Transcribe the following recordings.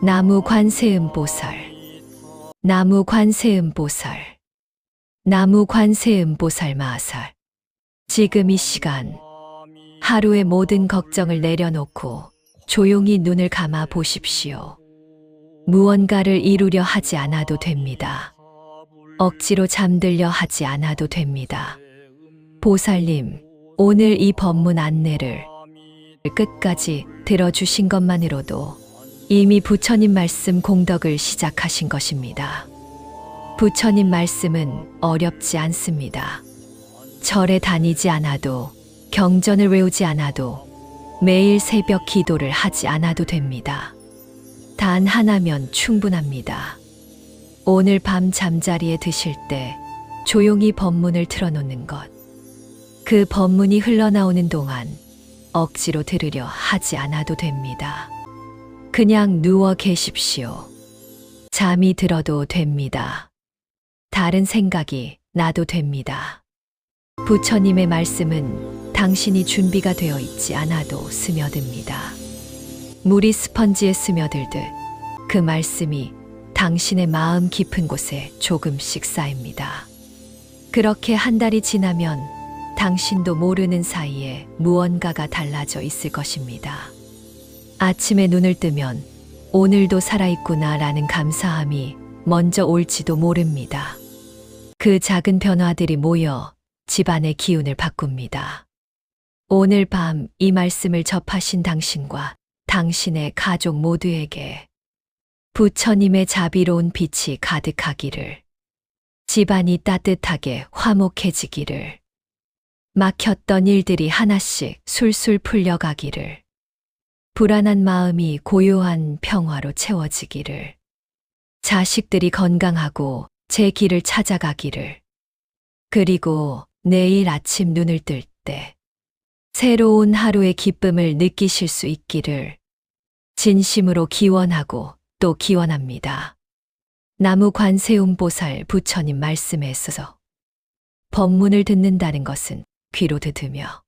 나무 관세음보살, 나무 관세음보살, 나무 관세음보살 마살. 지금 이 시간 하루의 모든 걱정을 내려놓고 조용히 눈을 감아 보십시오. 무언가를 이루려 하지 않아도 됩니다. 억지로 잠들려 하지 않아도 됩니다. 보살님, 오늘 이 법문 안내를 끝까지 들어주신 것만으로도 이미 부처님 말씀 공덕을 시작하신 것입니다. 부처님 말씀은 어렵지 않습니다. 절에 다니지 않아도, 경전을 외우지 않아도, 매일 새벽 기도를 하지 않아도 됩니다. 단 하나면 충분합니다. 오늘 밤 잠자리에 드실 때 조용히 법문을 틀어놓는 것. 그 법문이 흘러나오는 동안 억지로 들으려 하지 않아도 됩니다. 그냥 누워 계십시오. 잠이 들어도 됩니다. 다른 생각이 나도 됩니다. 부처님의 말씀은 당신이 준비가 되어 있지 않아도 스며듭니다. 물이 스펀지에 스며들듯 그 말씀이 당신의 마음 깊은 곳에 조금씩 쌓입니다. 그렇게 한 달이 지나면 당신도 모르는 사이에 무언가가 달라져 있을 것입니다. 아침에 눈을 뜨면 오늘도 살아있구나라는 감사함이 먼저 올지도 모릅니다. 그 작은 변화들이 모여 집안의 기운을 바꿉니다. 오늘 밤 이 말씀을 접하신 당신과 당신의 가족 모두에게 부처님의 자비로운 빛이 가득하기를, 집안이 따뜻하게 화목해지기를, 막혔던 일들이 하나씩 술술 풀려가기를, 불안한 마음이 고요한 평화로 채워지기를, 자식들이 건강하고 제 길을 찾아가기를, 그리고 내일 아침 눈을 뜰 때 새로운 하루의 기쁨을 느끼실 수 있기를 진심으로 기원하고 또 기원합니다. 나무 관세음보살 부처님 말씀에 있어서 법문을 듣는다는 것은 귀로 듣으며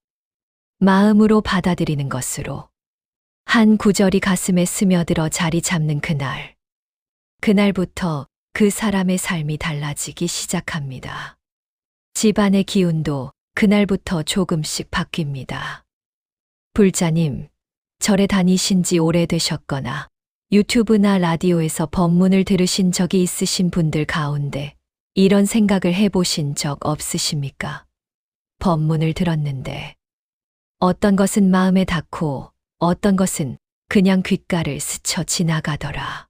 마음으로 받아들이는 것으로 한 구절이 가슴에 스며들어 자리 잡는 그날, 그날부터 그 사람의 삶이 달라지기 시작합니다. 집안의 기운도 그날부터 조금씩 바뀝니다. 불자님, 절에 다니신 지 오래되셨거나 유튜브나 라디오에서 법문을 들으신 적이 있으신 분들 가운데 이런 생각을 해보신 적 없으십니까? 법문을 들었는데 어떤 것은 마음에 닿고 어떤 것은 그냥 귓가를 스쳐 지나가더라.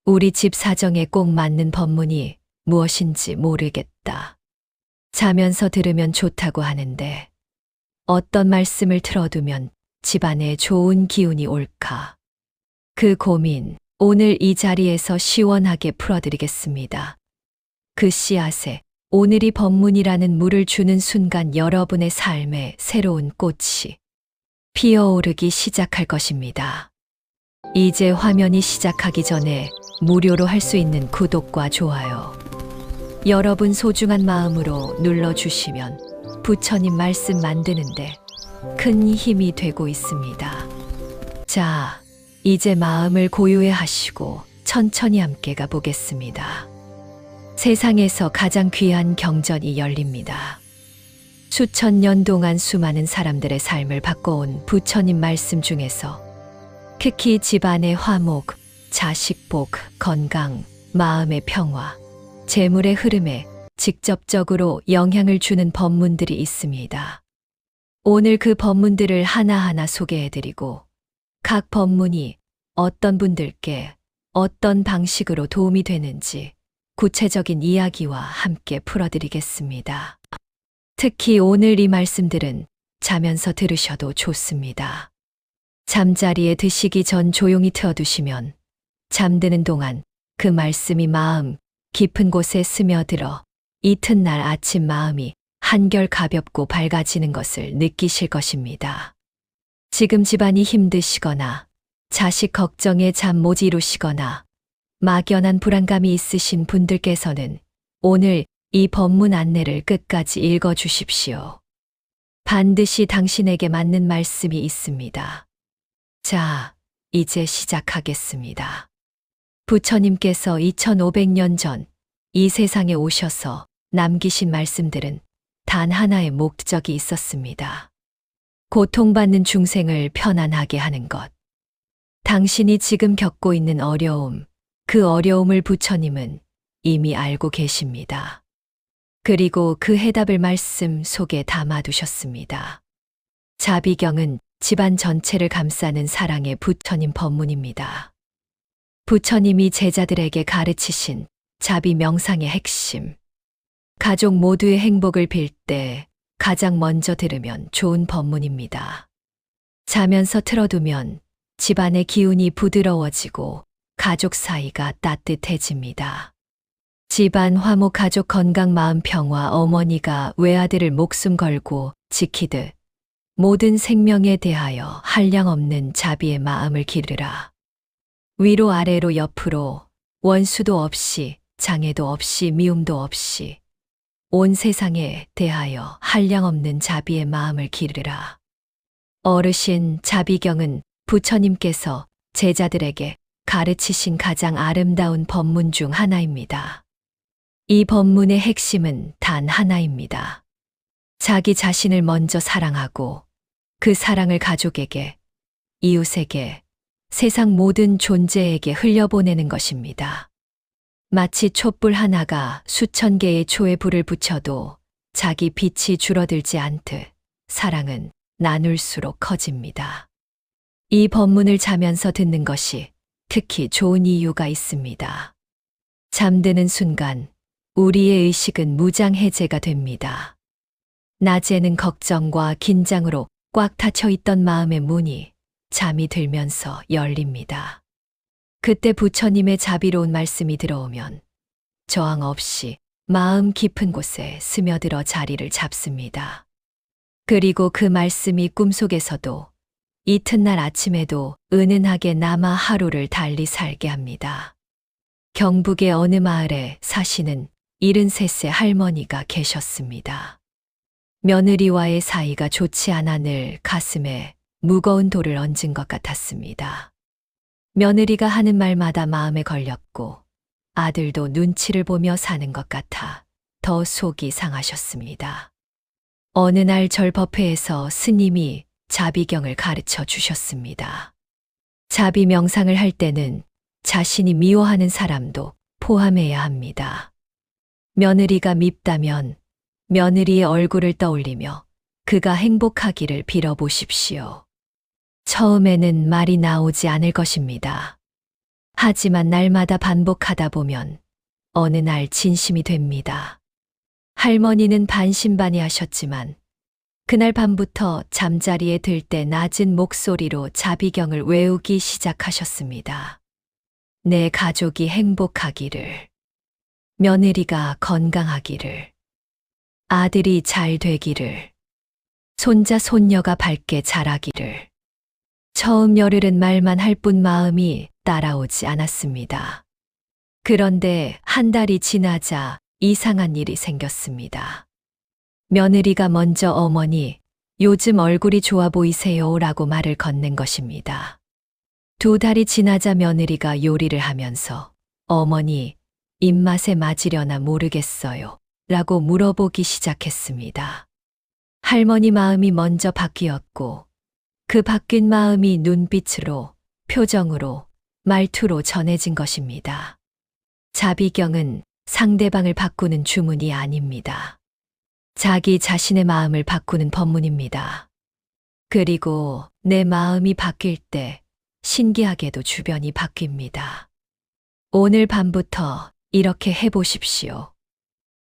우리 집 사정에 꼭 맞는 법문이 무엇인지 모르겠다. 자면서 들으면 좋다고 하는데 어떤 말씀을 틀어두면 집안에 좋은 기운이 올까? 그 고민 오늘 이 자리에서 시원하게 풀어드리겠습니다. 그 씨앗에 오늘이 법문이라는 물을 주는 순간 여러분의 삶에 새로운 꽃이 피어오르기 시작할 것입니다. 이제 화면이 시작하기 전에 무료로 할 수 있는 구독과 좋아요, 여러분 소중한 마음으로 눌러주시면 부처님 말씀 만드는데 큰 힘이 되고 있습니다. 자, 이제 마음을 고요해 하시고 천천히 함께 가보겠습니다. 세상에서 가장 귀한 경전이 열립니다. 수천 년 동안 수많은 사람들의 삶을 바꿔온 부처님 말씀 중에서 특히 집안의 화목, 자식 복, 건강, 마음의 평화, 재물의 흐름에 직접적으로 영향을 주는 법문들이 있습니다. 오늘 그 법문들을 하나하나 소개해드리고 각 법문이 어떤 분들께 어떤 방식으로 도움이 되는지 구체적인 이야기와 함께 풀어드리겠습니다. 특히 오늘 이 말씀들은 자면서 들으셔도 좋습니다. 잠자리에 드시기 전 조용히 틀어두시면 잠드는 동안 그 말씀이 마음 깊은 곳에 스며들어 이튿날 아침 마음이 한결 가볍고 밝아지는 것을 느끼실 것입니다. 지금 집안이 힘드시거나 자식 걱정에 잠 못 이루시거나 막연한 불안감이 있으신 분들께서는 오늘 이 법문 안내를 끝까지 읽어주십시오. 반드시 당신에게 맞는 말씀이 있습니다. 자, 이제 시작하겠습니다. 부처님께서 2500년 전 이 세상에 오셔서 남기신 말씀들은 단 하나의 목적이 있었습니다. 고통받는 중생을 편안하게 하는 것. 당신이 지금 겪고 있는 어려움, 그 어려움을 부처님은 이미 알고 계십니다. 그리고 그 해답을 말씀 속에 담아두셨습니다. 자비경은 집안 전체를 감싸는 사랑의 부처님 법문입니다. 부처님이 제자들에게 가르치신 자비 명상의 핵심. 가족 모두의 행복을 빌 때 가장 먼저 들으면 좋은 법문입니다. 자면서 틀어두면 집안의 기운이 부드러워지고 가족 사이가 따뜻해집니다. 집안 화목, 가족 건강, 마음 평화, 어머니가 외아들을 목숨 걸고 지키듯 모든 생명에 대하여 한량없는 자비의 마음을 기르라. 위로 아래로 옆으로 원수도 없이 장애도 없이 미움도 없이 온 세상에 대하여 한량없는 자비의 마음을 기르라. 어르신 자비경은 부처님께서 제자들에게 가르치신 가장 아름다운 법문 중 하나입니다. 이 법문의 핵심은 단 하나입니다. 자기 자신을 먼저 사랑하고 그 사랑을 가족에게, 이웃에게, 세상 모든 존재에게 흘려보내는 것입니다. 마치 촛불 하나가 수천 개의 초에 불을 붙여도 자기 빛이 줄어들지 않듯 사랑은 나눌수록 커집니다. 이 법문을 자면서 듣는 것이 특히 좋은 이유가 있습니다. 잠드는 순간 우리의 의식은 무장해제가 됩니다. 낮에는 걱정과 긴장으로 꽉 닫혀 있던 마음의 문이 잠이 들면서 열립니다. 그때 부처님의 자비로운 말씀이 들어오면 저항 없이 마음 깊은 곳에 스며들어 자리를 잡습니다. 그리고 그 말씀이 꿈속에서도 이튿날 아침에도 은은하게 남아 하루를 달리 살게 합니다. 경북의 어느 마을에 사시는 73세 할머니가 계셨습니다. 며느리와의 사이가 좋지 않아 늘 가슴에 무거운 돌을 얹은 것 같았습니다. 며느리가 하는 말마다 마음에 걸렸고 아들도 눈치를 보며 사는 것 같아 더 속이 상하셨습니다. 어느 날 절법회에서 스님이 자비경을 가르쳐 주셨습니다. 자비 명상을 할 때는 자신이 미워하는 사람도 포함해야 합니다. 며느리가 밉다면 며느리의 얼굴을 떠올리며 그가 행복하기를 빌어보십시오. 처음에는 말이 나오지 않을 것입니다. 하지만 날마다 반복하다 보면 어느 날 진심이 됩니다. 할머니는 반신반의하셨지만 그날 밤부터 잠자리에 들 때 낮은 목소리로 자비경을 외우기 시작하셨습니다. 내 가족이 행복하기를, 며느리가 건강하기를, 아들이 잘 되기를, 손자 손녀가 밝게 자라기를. 처음 열흘은 말만 할 뿐 마음이 따라오지 않았습니다. 그런데 한 달이 지나자 이상한 일이 생겼습니다. 며느리가 먼저 어머니, 요즘 얼굴이 좋아 보이세요 라고 말을 건넨 것입니다. 2달이 지나자 며느리가 요리를 하면서 어머니, 입맛에 맞으려나 모르겠어요 라고 물어보기 시작했습니다. 할머니 마음이 먼저 바뀌었고 그 바뀐 마음이 눈빛으로, 표정으로, 말투로 전해진 것입니다. 자비경은 상대방을 바꾸는 주문이 아닙니다. 자기 자신의 마음을 바꾸는 법문입니다. 그리고 내 마음이 바뀔 때 신기하게도 주변이 바뀝니다. 오늘 밤부터 이렇게 해보십시오.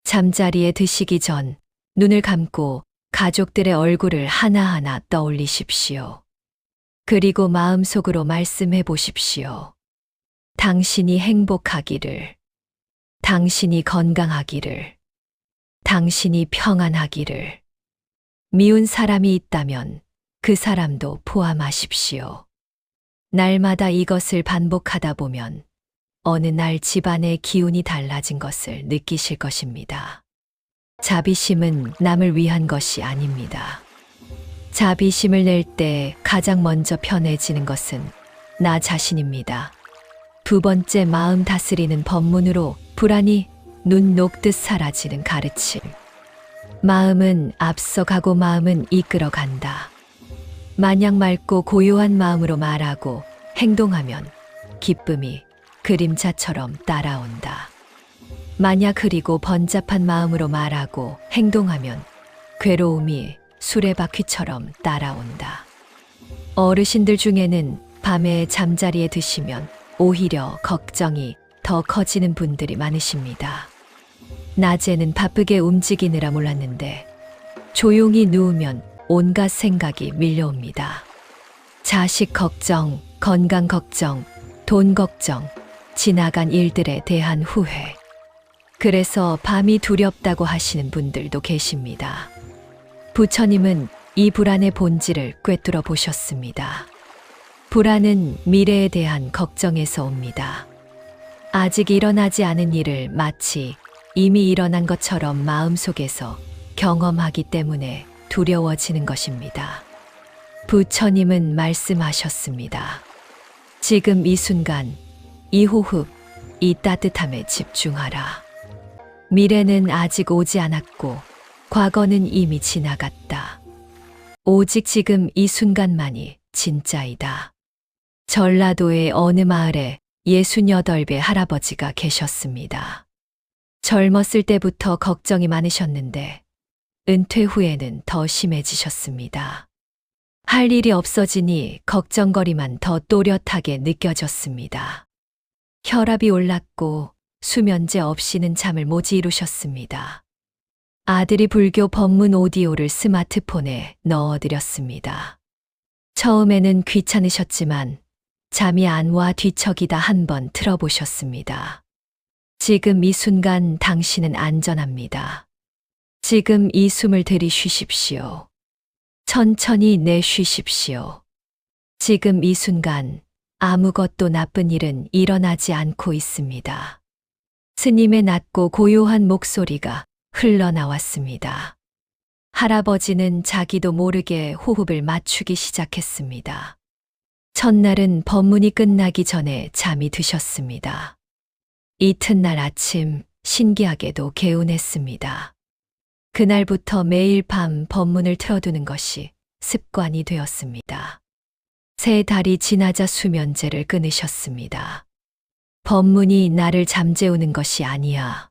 잠자리에 드시기 전 눈을 감고 가족들의 얼굴을 하나하나 떠올리십시오. 그리고 마음속으로 말씀해 보십시오. 당신이 행복하기를, 당신이 건강하기를, 당신이 평안하기를. 미운 사람이 있다면 그 사람도 포함하십시오. 날마다 이것을 반복하다 보면 어느 날 집안의 기운이 달라진 것을 느끼실 것입니다. 자비심은 남을 위한 것이 아닙니다. 자비심을 낼 때 가장 먼저 편해지는 것은 나 자신입니다. 두 번째 마음 다스리는 법문으로 불안이 눈 녹듯 사라지는 가르침. 마음은 앞서가고 마음은 이끌어간다. 마냥 맑고 고요한 마음으로 말하고 행동하면 기쁨이 그림자처럼 따라온다. 만약 흐리고 번잡한 마음으로 말하고 행동하면 괴로움이 수레바퀴처럼 따라온다. 어르신들 중에는 밤에 잠자리에 드시면 오히려 걱정이 더 커지는 분들이 많으십니다. 낮에는 바쁘게 움직이느라 몰랐는데 조용히 누우면 온갖 생각이 밀려옵니다. 자식 걱정, 건강 걱정, 돈 걱정, 지나간 일들에 대한 후회. 그래서 밤이 두렵다고 하시는 분들도 계십니다. 부처님은 이 불안의 본질을 꿰뚫어 보셨습니다. 불안은 미래에 대한 걱정에서 옵니다. 아직 일어나지 않은 일을 마치 이미 일어난 것처럼 마음속에서 경험하기 때문에 두려워지는 것입니다. 부처님은 말씀하셨습니다. 지금 이 순간, 이 호흡, 이 따뜻함에 집중하라. 미래는 아직 오지 않았고, 과거는 이미 지나갔다. 오직 지금 이 순간만이 진짜이다. 전라도의 어느 마을에 68배 할아버지가 계셨습니다. 젊었을 때부터 걱정이 많으셨는데 은퇴 후에는 더 심해지셨습니다. 할 일이 없어지니 걱정거리만 더 또렷하게 느껴졌습니다. 혈압이 올랐고 수면제 없이는 잠을 못 이루셨습니다. 아들이 불교 법문 오디오를 스마트폰에 넣어드렸습니다. 처음에는 귀찮으셨지만 잠이 안 와 뒤척이다 한번 틀어보셨습니다. 지금 이 순간 당신은 안전합니다. 지금 이 숨을 들이쉬십시오. 천천히 내쉬십시오. 지금 이 순간 아무것도 나쁜 일은 일어나지 않고 있습니다. 스님의 낮고 고요한 목소리가 흘러나왔습니다. 할아버지는 자기도 모르게 호흡을 맞추기 시작했습니다. 첫날은 법문이 끝나기 전에 잠이 드셨습니다. 이튿날 아침 신기하게도 개운했습니다. 그날부터 매일 밤 법문을 틀어두는 것이 습관이 되었습니다. 3달이 지나자 수면제를 끊으셨습니다. 법문이 나를 잠재우는 것이 아니야.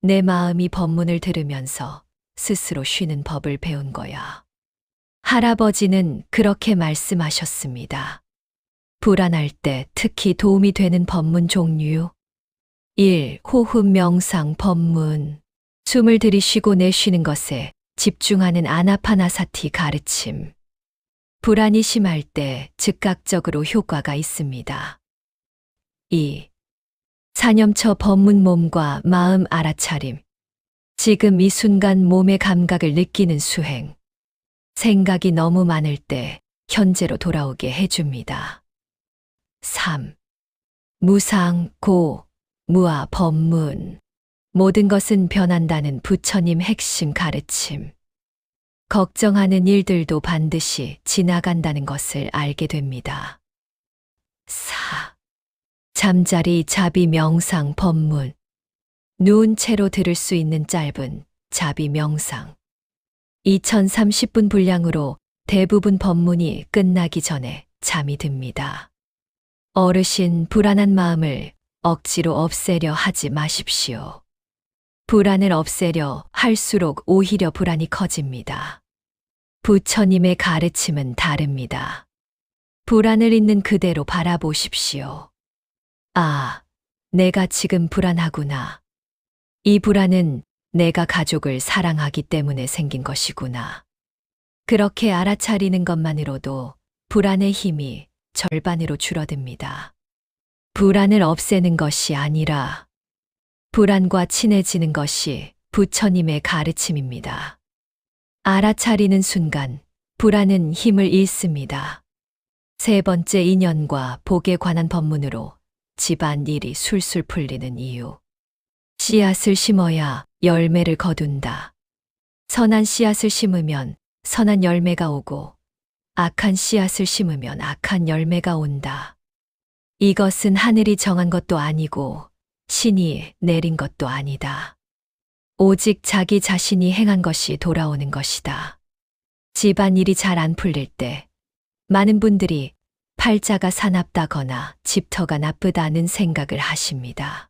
내 마음이 법문을 들으면서 스스로 쉬는 법을 배운 거야. 할아버지는 그렇게 말씀하셨습니다. 불안할 때 특히 도움이 되는 법문 종류. 1. 호흡 명상 법문. 숨을 들이쉬고 내쉬는 것에 집중하는 아나파나사티 가르침. 불안이 심할 때 즉각적으로 효과가 있습니다. 2. 사념처 법문 몸과 마음 알아차림. 지금 이 순간 몸의 감각을 느끼는 수행. 생각이 너무 많을 때 현재로 돌아오게 해줍니다. 3. 무상, 고, 무아 법문. 모든 것은 변한다는 부처님 핵심 가르침. 걱정하는 일들도 반드시 지나간다는 것을 알게 됩니다. 4. 잠자리 자비 명상 법문. 누운 채로 들을 수 있는 짧은 자비 명상. 2030분 분량으로 대부분 법문이 끝나기 전에 잠이 듭니다. 어르신, 불안한 마음을 억지로 없애려 하지 마십시오. 불안을 없애려 할수록 오히려 불안이 커집니다. 부처님의 가르침은 다릅니다. 불안을 있는 그대로 바라보십시오. 아, 내가 지금 불안하구나. 이 불안은 내가 가족을 사랑하기 때문에 생긴 것이구나. 그렇게 알아차리는 것만으로도 불안의 힘이 절반으로 줄어듭니다. 불안을 없애는 것이 아니라 불안과 친해지는 것이 부처님의 가르침입니다. 알아차리는 순간 불안은 힘을 잃습니다. 3번째, 인연과 복에 관한 법문으로 집안 일이 술술 풀리는 이유. 씨앗을 심어야 열매를 거둔다. 선한 씨앗을 심으면 선한 열매가 오고 악한 씨앗을 심으면 악한 열매가 온다. 이것은 하늘이 정한 것도 아니고 신이 내린 것도 아니다. 오직 자기 자신이 행한 것이 돌아오는 것이다. 집안일이 잘 안 풀릴 때 많은 분들이 팔자가 사납다거나 집터가 나쁘다는 생각을 하십니다.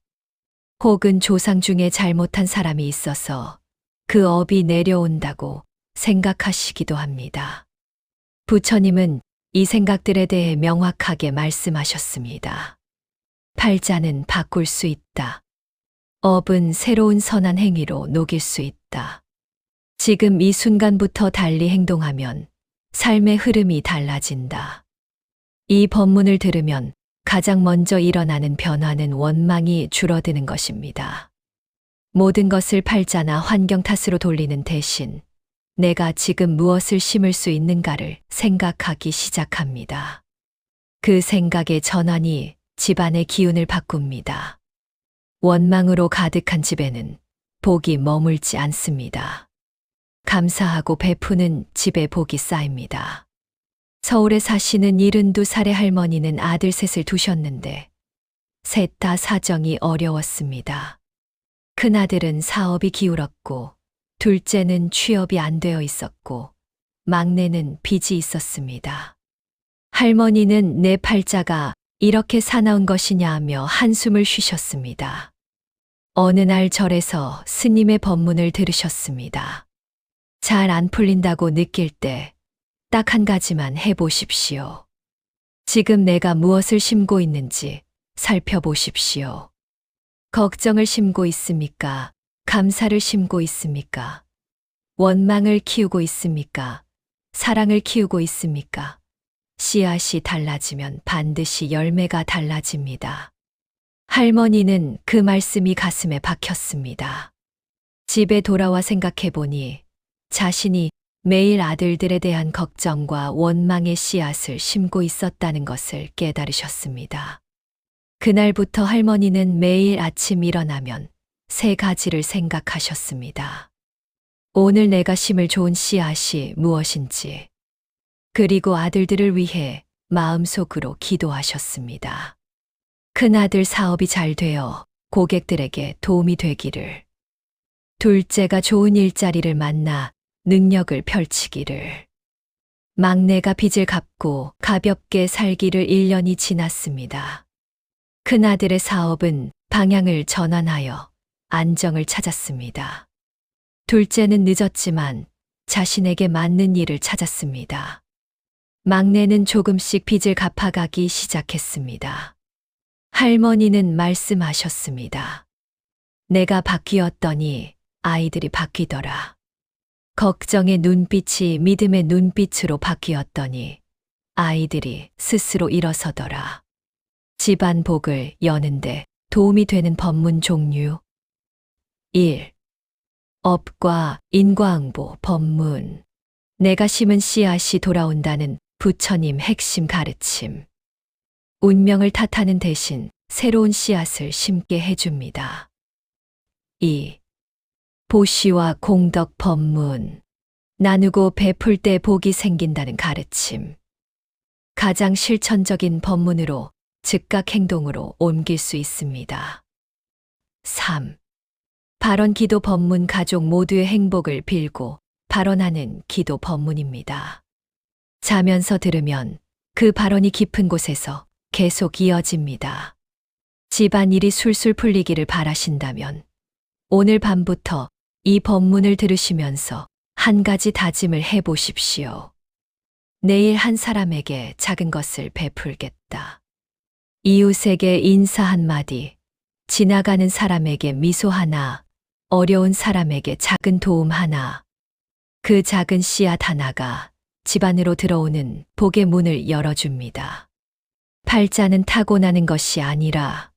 혹은 조상 중에 잘못한 사람이 있어서 그 업이 내려온다고 생각하시기도 합니다. 부처님은 이 생각들에 대해 명확하게 말씀하셨습니다. 팔자는 바꿀 수 있다. 업은 새로운 선한 행위로 녹일 수 있다. 지금 이 순간부터 달리 행동하면 삶의 흐름이 달라진다. 이 법문을 들으면 가장 먼저 일어나는 변화는 원망이 줄어드는 것입니다. 모든 것을 팔자나 환경 탓으로 돌리는 대신 내가 지금 무엇을 심을 수 있는가를 생각하기 시작합니다. 그 생각의 전환이 집안의 기운을 바꿉니다. 원망으로 가득한 집에는 복이 머물지 않습니다. 감사하고 베푸는 집에 복이 쌓입니다. 서울에 사시는 72살의 할머니는 아들 셋을 두셨는데 셋 다 사정이 어려웠습니다. 큰아들은 사업이 기울었고 둘째는 취업이 안 되어 있었고 막내는 빚이 있었습니다. 할머니는 내 팔자가 이렇게 사나운 것이냐 하며 한숨을 쉬셨습니다. 어느 날 절에서 스님의 법문을 들으셨습니다. 잘 안 풀린다고 느낄 때 딱 한 가지만 해보십시오. 지금 내가 무엇을 심고 있는지 살펴보십시오. 걱정을 심고 있습니까? 감사를 심고 있습니까? 원망을 키우고 있습니까? 사랑을 키우고 있습니까? 씨앗이 달라지면 반드시 열매가 달라집니다. 할머니는 그 말씀이 가슴에 박혔습니다. 집에 돌아와 생각해 보니 자신이 매일 아들들에 대한 걱정과 원망의 씨앗을 심고 있었다는 것을 깨달으셨습니다. 그날부터 할머니는 매일 아침 일어나면 세 가지를 생각하셨습니다. 오늘 내가 심을 좋은 씨앗이 무엇인지, 그리고 아들들을 위해 마음속으로 기도하셨습니다. 큰아들 사업이 잘 되어 고객들에게 도움이 되기를, 둘째가 좋은 일자리를 만나 능력을 펼치기를, 막내가 빚을 갚고 가볍게 살기를 1년이 지났습니다. 큰아들의 사업은 방향을 전환하여 안정을 찾았습니다. 둘째는 늦었지만 자신에게 맞는 일을 찾았습니다. 막내는 조금씩 빚을 갚아가기 시작했습니다. 할머니는 말씀하셨습니다. 내가 바뀌었더니 아이들이 바뀌더라. 걱정의 눈빛이 믿음의 눈빛으로 바뀌었더니 아이들이 스스로 일어서더라. 집안 복을 여는데 도움이 되는 법문 종류. 1. 업과 인과응보 법문. 내가 심은 씨앗이 돌아온다는 부처님 핵심 가르침. 운명을 탓하는 대신 새로운 씨앗을 심게 해줍니다. 2. 보시와 공덕 법문. 나누고 베풀 때 복이 생긴다는 가르침. 가장 실천적인 법문으로 즉각 행동으로 옮길 수 있습니다. 3. 발언 기도 법문. 가족 모두의 행복을 빌고 발언하는 기도 법문입니다. 자면서 들으면 그 발언이 깊은 곳에서 계속 이어집니다. 집안일이 술술 풀리기를 바라신다면 오늘 밤부터 이 법문을 들으시면서 한 가지 다짐을 해보십시오. 내일 한 사람에게 작은 것을 베풀겠다. 이웃에게 인사 한마디, 지나가는 사람에게 미소 하나, 어려운 사람에게 작은 도움 하나. 그 작은 씨앗 하나가 집안으로 들어오는 복의 문을 열어줍니다. 팔자는 타고나는 것이 아니라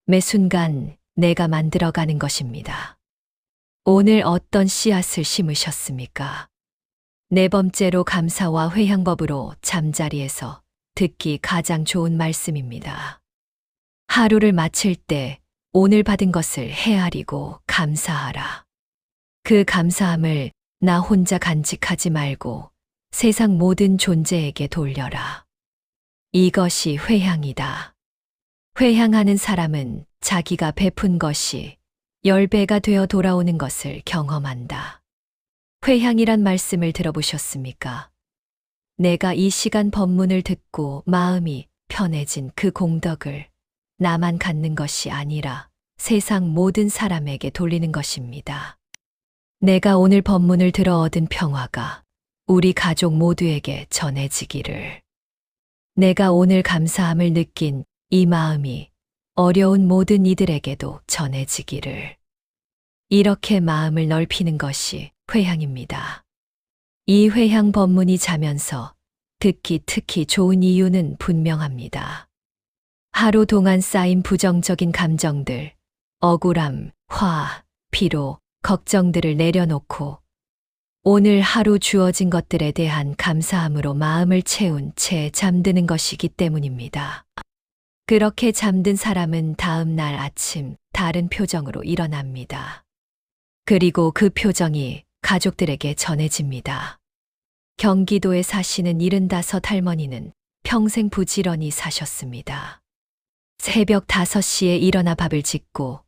매 순간 내가 만들어가는 것입니다. 오늘 어떤 씨앗을 심으셨습니까? 네 번째로 감사와 회향법으로 잠자리에서 듣기 가장 좋은 말씀입니다. 하루를 마칠 때 오늘 받은 것을 헤아리고 감사하라. 그 감사함을 나 혼자 간직하지 말고 세상 모든 존재에게 돌려라. 이것이 회향이다. 회향하는 사람은 자기가 베푼 것이 10배가 되어 돌아오는 것을 경험한다. 회향이란 말씀을 들어보셨습니까? 내가 이 시간 법문을 듣고 마음이 편해진 그 공덕을 나만 갖는 것이 아니라 세상 모든 사람에게 돌리는 것입니다. 내가 오늘 법문을 들어 얻은 평화가 우리 가족 모두에게 전해지기를. 내가 오늘 감사함을 느낀 이 마음이 어려운 모든 이들에게도 전해지기를. 이렇게 마음을 넓히는 것이 회향입니다. 이 회향 법문이 자면서 듣기 특히 좋은 이유는 분명합니다. 하루 동안 쌓인 부정적인 감정들, 억울함, 화, 피로, 걱정들을 내려놓고 오늘 하루 주어진 것들에 대한 감사함으로 마음을 채운 채 잠드는 것이기 때문입니다. 그렇게 잠든 사람은 다음 날 아침 다른 표정으로 일어납니다. 그리고 그 표정이 가족들에게 전해집니다. 경기도에 사시는 75 할머니는 평생 부지런히 사셨습니다. 새벽 5시에 일어나 밥을 짓고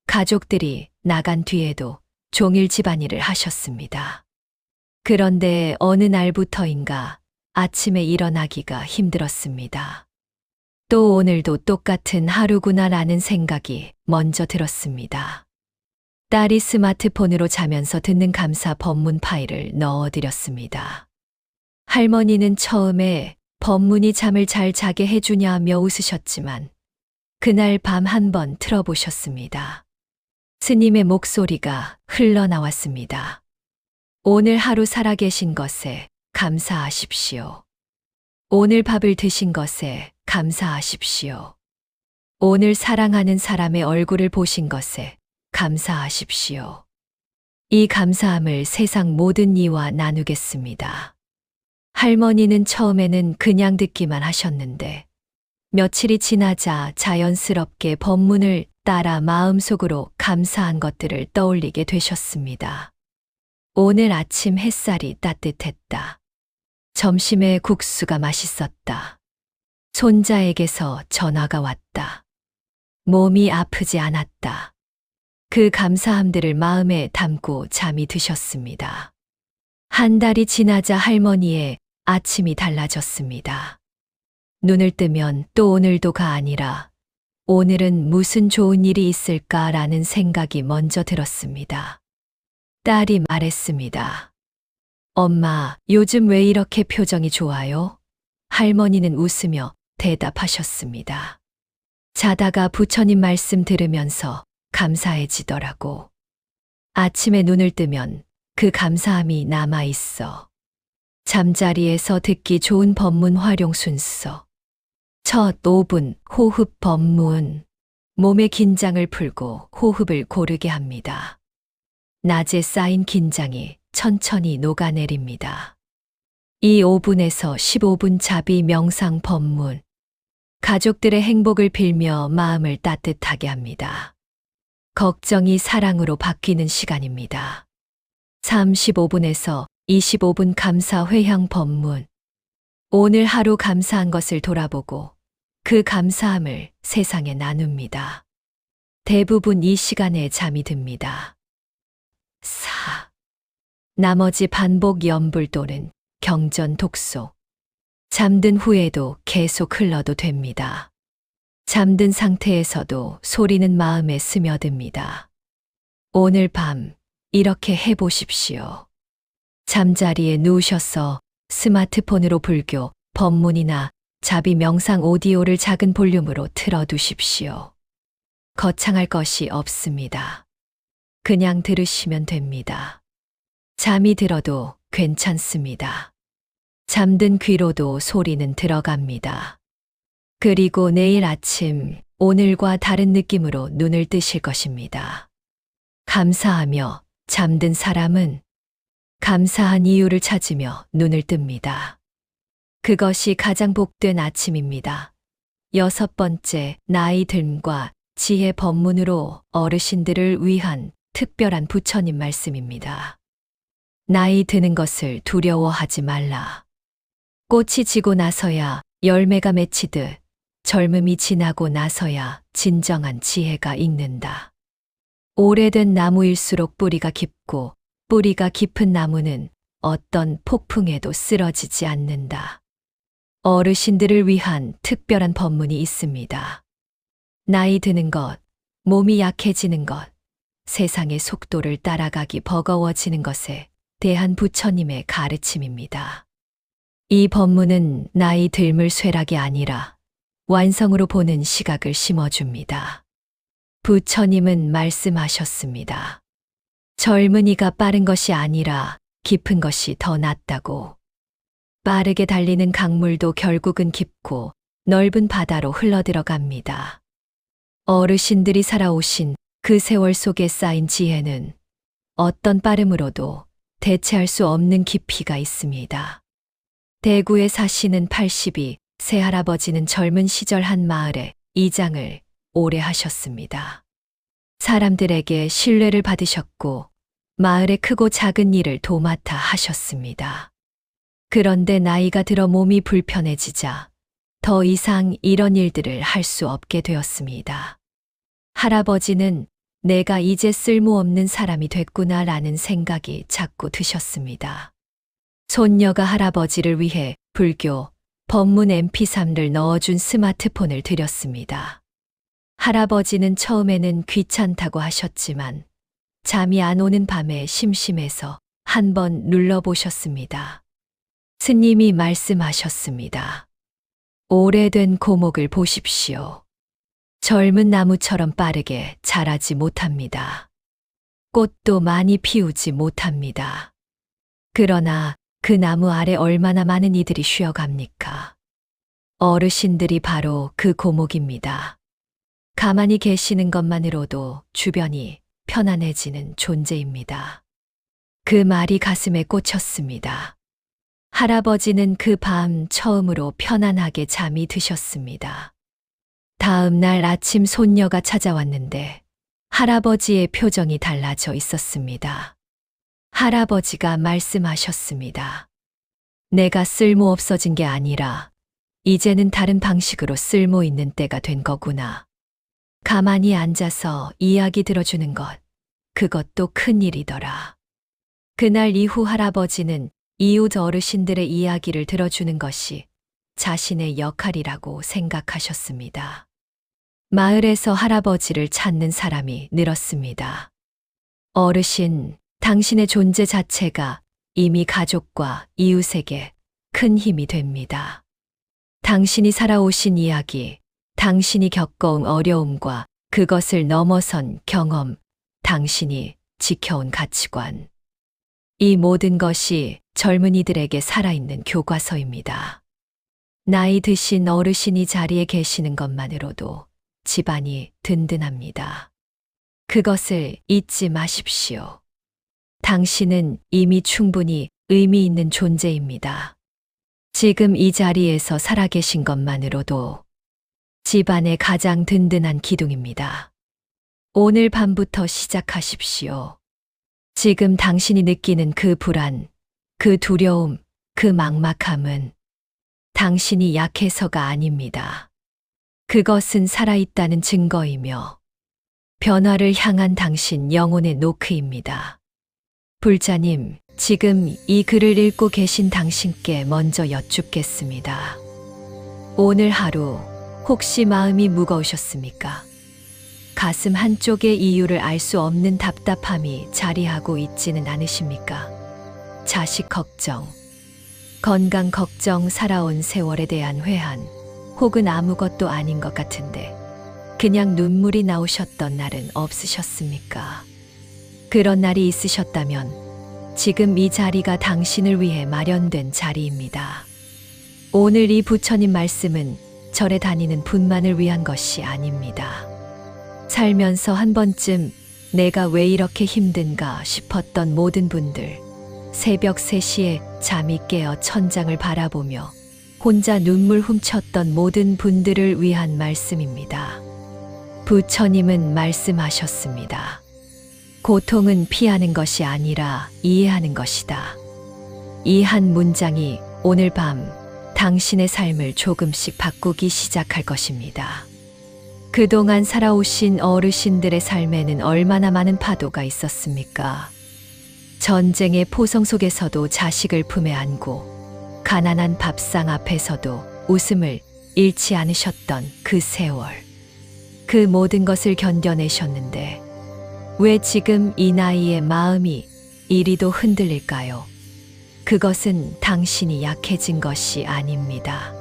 가족들이 나간 뒤에도 종일 집안일을 하셨습니다. 그런데 어느 날부터인가 아침에 일어나기가 힘들었습니다. 또 오늘도 똑같은 하루구나라는 생각이 먼저 들었습니다. 딸이 스마트폰으로 자면서 듣는 감사 법문 파일을 넣어드렸습니다. 할머니는 처음에 법문이 잠을 잘 자게 해주냐며 웃으셨지만 그날 밤 한 번 틀어보셨습니다. 스님의 목소리가 흘러나왔습니다. 오늘 하루 살아계신 것에 감사하십시오. 오늘 밥을 드신 것에 감사하십시오. 오늘 사랑하는 사람의 얼굴을 보신 것에 감사하십시오. 이 감사함을 세상 모든 이와 나누겠습니다. 할머니는 처음에는 그냥 듣기만 하셨는데 며칠이 지나자 자연스럽게 법문을 따라 마음속으로 감사한 것들을 떠올리게 되셨습니다. 오늘 아침 햇살이 따뜻했다. 점심에 국수가 맛있었다. 손자에게서 전화가 왔다. 몸이 아프지 않았다. 그 감사함들을 마음에 담고 잠이 드셨습니다. 한 달이 지나자 할머니의 아침이 달라졌습니다. 눈을 뜨면 또 오늘도가 아니라 오늘은 무슨 좋은 일이 있을까라는 생각이 먼저 들었습니다. 딸이 말했습니다. 엄마, 요즘 왜 이렇게 표정이 좋아요? 할머니는 웃으며 대답하셨습니다. 자다가 부처님 말씀 들으면서 감사해지더라고. 아침에 눈을 뜨면 그 감사함이 남아 있어. 잠자리에서 듣기 좋은 법문 활용 순서. 첫 5분 호흡 법문. 몸의 긴장을 풀고 호흡을 고르게 합니다. 낮에 쌓인 긴장이 천천히 녹아내립니다. 이 5분에서 15분 자비 명상 법문. 가족들의 행복을 빌며 마음을 따뜻하게 합니다. 걱정이 사랑으로 바뀌는 시간입니다. 35분에서 25분 감사 회향 법문. 오늘 하루 감사한 것을 돌아보고 그 감사함을 세상에 나눕니다. 대부분 이 시간에 잠이 듭니다. 4. 나머지 반복 염불 또는 경전 독소. 잠든 후에도 계속 흘러도 됩니다. 잠든 상태에서도 소리는 마음에 스며듭니다. 오늘 밤 이렇게 해보십시오. 잠자리에 누우셔서 스마트폰으로 불교, 법문이나 자비 명상 오디오를 작은 볼륨으로 틀어두십시오. 거창할 것이 없습니다. 그냥 들으시면 됩니다. 잠이 들어도 괜찮습니다. 잠든 귀로도 소리는 들어갑니다. 그리고 내일 아침 오늘과 다른 느낌으로 눈을 뜨실 것입니다. 감사하며 잠든 사람은 감사한 이유를 찾으며 눈을 뜹니다. 그것이 가장 복된 아침입니다. 6번째, 나이 듦과 지혜 법문으로 어르신들을 위한 특별한 부처님 말씀입니다. 나이 드는 것을 두려워하지 말라. 꽃이 지고 나서야 열매가 맺히듯 젊음이 지나고 나서야 진정한 지혜가 익는다. 오래된 나무일수록 뿌리가 깊고 뿌리가 깊은 나무는 어떤 폭풍에도 쓰러지지 않는다. 어르신들을 위한 특별한 법문이 있습니다. 나이 드는 것, 몸이 약해지는 것, 세상의 속도를 따라가기 버거워지는 것에 대한 부처님의 가르침입니다. 이 법문은 나이 들물 쇠락이 아니라 완성으로 보는 시각을 심어줍니다. 부처님은 말씀하셨습니다. 젊은이가 빠른 것이 아니라 깊은 것이 더 낫다고. 빠르게 달리는 강물도 결국은 깊고 넓은 바다로 흘러들어갑니다. 어르신들이 살아오신 그 세월 속에 쌓인 지혜는 어떤 빠름으로도 대체할 수 없는 깊이가 있습니다. 대구에 사시는 82 새할아버지는 젊은 시절 한 마을에 이장을 오래 하셨습니다. 사람들에게 신뢰를 받으셨고 마을의 크고 작은 일을 도맡아 하셨습니다. 그런데 나이가 들어 몸이 불편해지자 더 이상 이런 일들을 할 수 없게 되었습니다. 할아버지는 내가 이제 쓸모없는 사람이 됐구나라는 생각이 자꾸 드셨습니다. 손녀가 할아버지를 위해 불교, 법문 mp3를 넣어준 스마트폰을 드렸습니다. 할아버지는 처음에는 귀찮다고 하셨지만 잠이 안 오는 밤에 심심해서 한번 눌러보셨습니다. 스님이 말씀하셨습니다. 오래된 고목을 보십시오. 젊은 나무처럼 빠르게 자라지 못합니다. 꽃도 많이 피우지 못합니다. 그러나 그 나무 아래 얼마나 많은 이들이 쉬어갑니까? 어르신들이 바로 그 고목입니다. 가만히 계시는 것만으로도 주변이 편안해지는 존재입니다. 그 말이 가슴에 꽂혔습니다. 할아버지는 그 밤 처음으로 편안하게 잠이 드셨습니다. 다음 날 아침 손녀가 찾아왔는데 할아버지의 표정이 달라져 있었습니다. 할아버지가 말씀하셨습니다. 내가 쓸모 없어진 게 아니라 이제는 다른 방식으로 쓸모 있는 때가 된 거구나. 가만히 앉아서 이야기 들어주는 것, 그것도 큰일이더라. 그날 이후 할아버지는 이웃 어르신들의 이야기를 들어주는 것이 자신의 역할이라고 생각하셨습니다. 마을에서 할아버지를 찾는 사람이 늘었습니다. 어르신, 당신의 존재 자체가 이미 가족과 이웃에게 큰 힘이 됩니다. 당신이 살아오신 이야기, 당신이 겪어온 어려움과 그것을 넘어선 경험, 당신이 지켜온 가치관. 이 모든 것이 젊은이들에게 살아있는 교과서입니다. 나이 드신 어르신이 자리에 계시는 것만으로도 집안이 든든합니다. 그것을 잊지 마십시오. 당신은 이미 충분히 의미 있는 존재입니다. 지금 이 자리에서 살아계신 것만으로도 집안의 가장 든든한 기둥입니다. 오늘 밤부터 시작하십시오. 지금 당신이 느끼는 그 불안, 그 두려움, 그 막막함은 당신이 약해서가 아닙니다. 그것은 살아있다는 증거이며 변화를 향한 당신 영혼의 노크입니다. 불자님, 지금 이 글을 읽고 계신 당신께 먼저 여쭙겠습니다. 오늘 하루 혹시 마음이 무거우셨습니까? 가슴 한쪽에 이유를 알 수 없는 답답함이 자리하고 있지는 않으십니까? 자식 걱정, 건강 걱정, 살아온 세월에 대한 회한, 혹은 아무것도 아닌 것 같은데 그냥 눈물이 나오셨던 날은 없으셨습니까? 그런 날이 있으셨다면 지금 이 자리가 당신을 위해 마련된 자리입니다. 오늘 이 부처님 말씀은 절에 다니는 분만을 위한 것이 아닙니다. 살면서 한 번쯤 내가 왜 이렇게 힘든가 싶었던 모든 분들, 새벽 3시에 잠이 깨어 천장을 바라보며 혼자 눈물 훔쳤던 모든 분들을 위한 말씀입니다. 부처님은 말씀하셨습니다. 고통은 피하는 것이 아니라 이해하는 것이다. 이 한 문장이 오늘 밤 당신의 삶을 조금씩 바꾸기 시작할 것입니다. 그동안 살아오신 어르신들의 삶에는 얼마나 많은 파도가 있었습니까? 전쟁의 포성 속에서도 자식을 품에 안고 가난한 밥상 앞에서도 웃음을 잃지 않으셨던 그 세월. 그 모든 것을 견뎌내셨는데 왜 지금 이 나이에 마음이 이리도 흔들릴까요? 그것은 당신이 약해진 것이 아닙니다.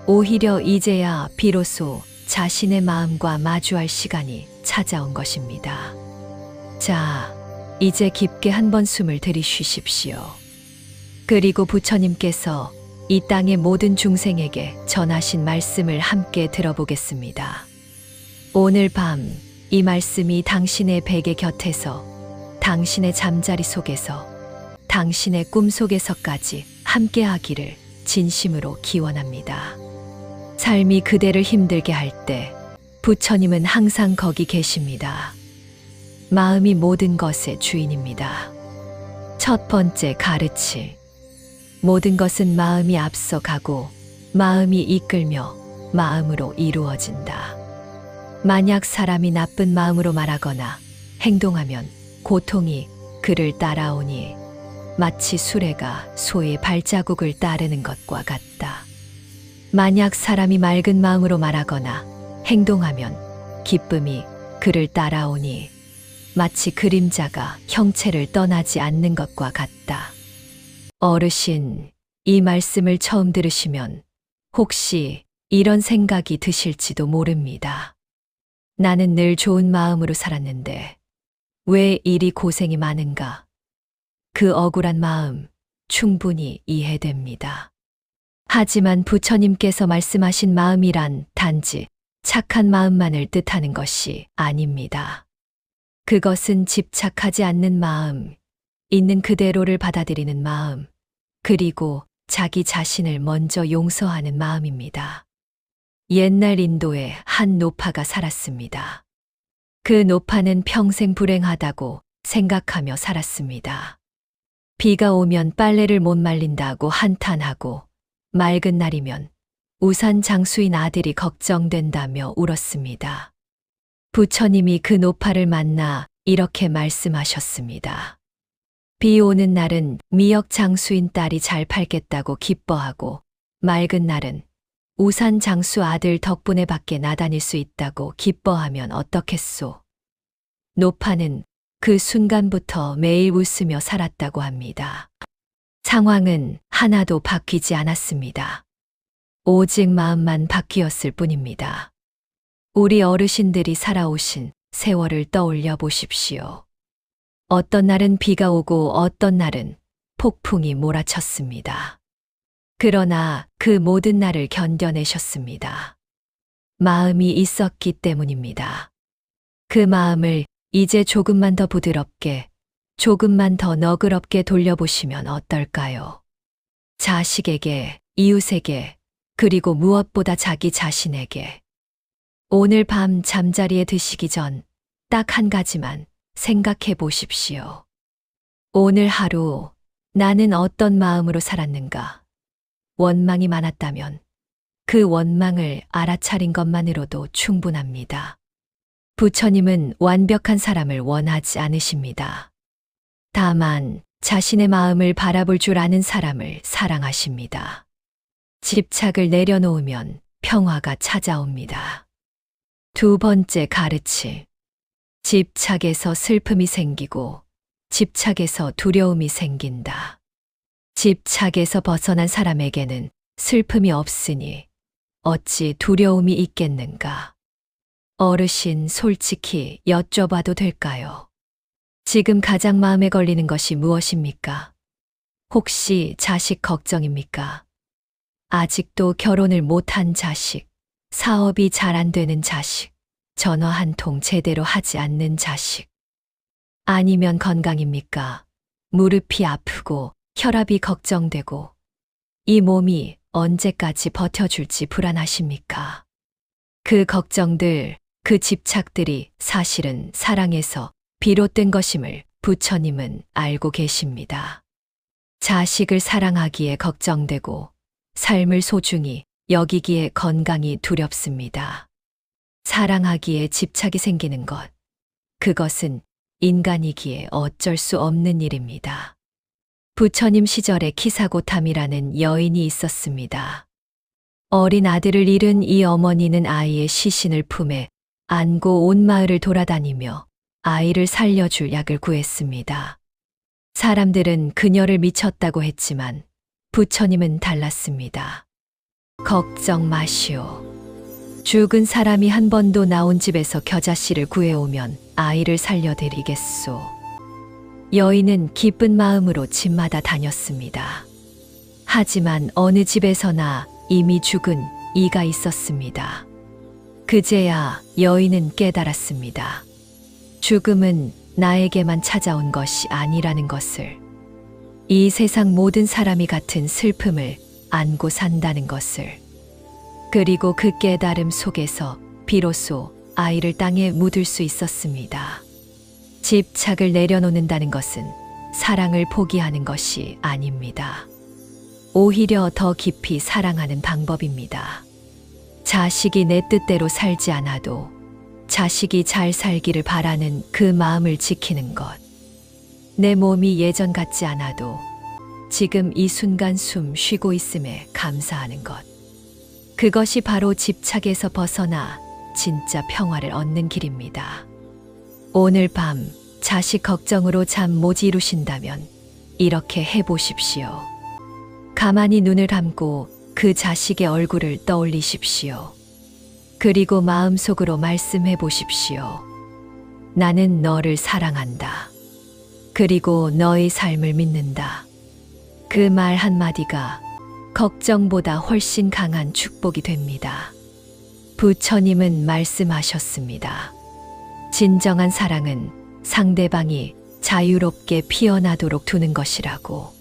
오히려 이제야 비로소 자신의 마음과 마주할 시간이 찾아온 것입니다. 자, 이제 깊게 한번 숨을 들이쉬십시오. 그리고 부처님께서 이 땅의 모든 중생에게 전하신 말씀을 함께 들어보겠습니다. 오늘 밤 이 말씀이 당신의 베개 곁에서, 당신의 잠자리 속에서, 당신의 꿈 속에서까지 함께 하기를 진심으로 기원합니다. 삶이 그대를 힘들게 할 때 부처님은 항상 거기 계십니다. 마음이 모든 것의 주인입니다. 첫 번째 가르침. 모든 것은 마음이 앞서가고 마음이 이끌며 마음으로 이루어진다. 만약 사람이 나쁜 마음으로 말하거나 행동하면 고통이 그를 따라오니 마치 수레가 소의 발자국을 따르는 것과 같다. 만약 사람이 맑은 마음으로 말하거나 행동하면 기쁨이 그를 따라오니 마치 그림자가 형체를 떠나지 않는 것과 같다. 어르신, 이 말씀을 처음 들으시면 혹시 이런 생각이 드실지도 모릅니다. 나는 늘 좋은 마음으로 살았는데 왜 이리 고생이 많은가? 그 억울한 마음 충분히 이해됩니다. 하지만 부처님께서 말씀하신 마음이란 단지 착한 마음만을 뜻하는 것이 아닙니다. 그것은 집착하지 않는 마음, 있는 그대로를 받아들이는 마음, 그리고 자기 자신을 먼저 용서하는 마음입니다. 옛날 인도에 한 노파가 살았습니다. 그 노파는 평생 불행하다고 생각하며 살았습니다. 비가 오면 빨래를 못 말린다고 한탄하고 맑은 날이면 우산 장수인 아들이 걱정된다며 울었습니다. 부처님이 그 노파를 만나 이렇게 말씀하셨습니다. 비 오는 날은 미역 장수인 딸이 잘 팔겠다고 기뻐하고 맑은 날은 우산 장수 아들 덕분에 밖에 나다닐 수 있다고 기뻐하면 어떻겠소? 노파는 그 순간부터 매일 웃으며 살았다고 합니다. 상황은 하나도 바뀌지 않았습니다. 오직 마음만 바뀌었을 뿐입니다. 우리 어르신들이 살아오신 세월을 떠올려 보십시오. 어떤 날은 비가 오고 어떤 날은 폭풍이 몰아쳤습니다. 그러나 그 모든 날을 견뎌내셨습니다. 마음이 있었기 때문입니다. 그 마음을 이제 조금만 더 부드럽게, 조금만 더 너그럽게 돌려보시면 어떨까요? 자식에게, 이웃에게, 그리고 무엇보다 자기 자신에게. 오늘 밤 잠자리에 드시기 전 딱 한 가지만 생각해 보십시오. 오늘 하루 나는 어떤 마음으로 살았는가? 원망이 많았다면 그 원망을 알아차린 것만으로도 충분합니다. 부처님은 완벽한 사람을 원하지 않으십니다. 다만 자신의 마음을 바라볼 줄 아는 사람을 사랑하십니다. 집착을 내려놓으면 평화가 찾아옵니다. 두 번째 가르침. 집착에서 슬픔이 생기고 집착에서 두려움이 생긴다. 집착에서 벗어난 사람에게는 슬픔이 없으니 어찌 두려움이 있겠는가? 어르신, 솔직히 여쭤봐도 될까요? 지금 가장 마음에 걸리는 것이 무엇입니까? 혹시 자식 걱정입니까? 아직도 결혼을 못한 자식, 사업이 잘 안 되는 자식, 전화 한 통 제대로 하지 않는 자식. 아니면 건강입니까? 무릎이 아프고 혈압이 걱정되고 이 몸이 언제까지 버텨줄지 불안하십니까? 그 걱정들, 그 집착들이 사실은 사랑에서 비롯된 것임을 부처님은 알고 계십니다. 자식을 사랑하기에 걱정되고 삶을 소중히 여기기에 건강이 두렵습니다. 사랑하기에 집착이 생기는 것. 그것은 인간이기에 어쩔 수 없는 일입니다. 부처님 시절에 키사고탐이라는 여인이 있었습니다. 어린 아들을 잃은 이 어머니는 아이의 시신을 품에 안고 온 마을을 돌아다니며 아이를 살려줄 약을 구했습니다. 사람들은 그녀를 미쳤다고 했지만 부처님은 달랐습니다. 걱정 마시오. 죽은 사람이 한 번도 나온 집에서 겨자씨를 구해오면 아이를 살려드리겠소. 여인은 기쁜 마음으로 집마다 다녔습니다. 하지만 어느 집에서나 이미 죽은 이가 있었습니다. 그제야 여인은 깨달았습니다. 죽음은 나에게만 찾아온 것이 아니라는 것을. 이 세상 모든 사람이 같은 슬픔을 안고 산다는 것을. 그리고 그 깨달음 속에서 비로소 아이를 땅에 묻을 수 있었습니다. 집착을 내려놓는다는 것은 사랑을 포기하는 것이 아닙니다. 오히려 더 깊이 사랑하는 방법입니다. 자식이 내 뜻대로 살지 않아도 자식이 잘 살기를 바라는 그 마음을 지키는 것. 내 몸이 예전 같지 않아도 지금 이 순간 숨 쉬고 있음에 감사하는 것. 그것이 바로 집착에서 벗어나 진짜 평화를 얻는 길입니다. 오늘 밤 자식 걱정으로 잠 못 이루신다면 이렇게 해보십시오. 가만히 눈을 감고 그 자식의 얼굴을 떠올리십시오. 그리고 마음속으로 말씀해 보십시오. 나는 너를 사랑한다. 그리고 너의 삶을 믿는다. 그 말 한마디가 걱정보다 훨씬 강한 축복이 됩니다. 부처님은 말씀하셨습니다. 진정한 사랑은 상대방이 자유롭게 피어나도록 두는 것이라고.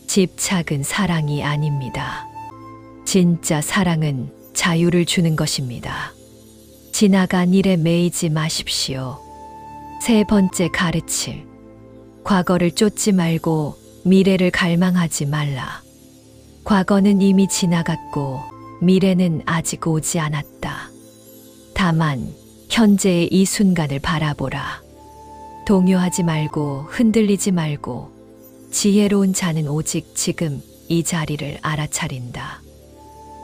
집착은 사랑이 아닙니다. 진짜 사랑은 자유를 주는 것입니다. 지나간 일에 매이지 마십시오. 세 번째 가르침. 과거를 쫓지 말고 미래를 갈망하지 말라. 과거는 이미 지나갔고 미래는 아직 오지 않았다. 다만 현재의 이 순간을 바라보라. 동요하지 말고 흔들리지 말고 지혜로운 자는 오직 지금 이 자리를 알아차린다.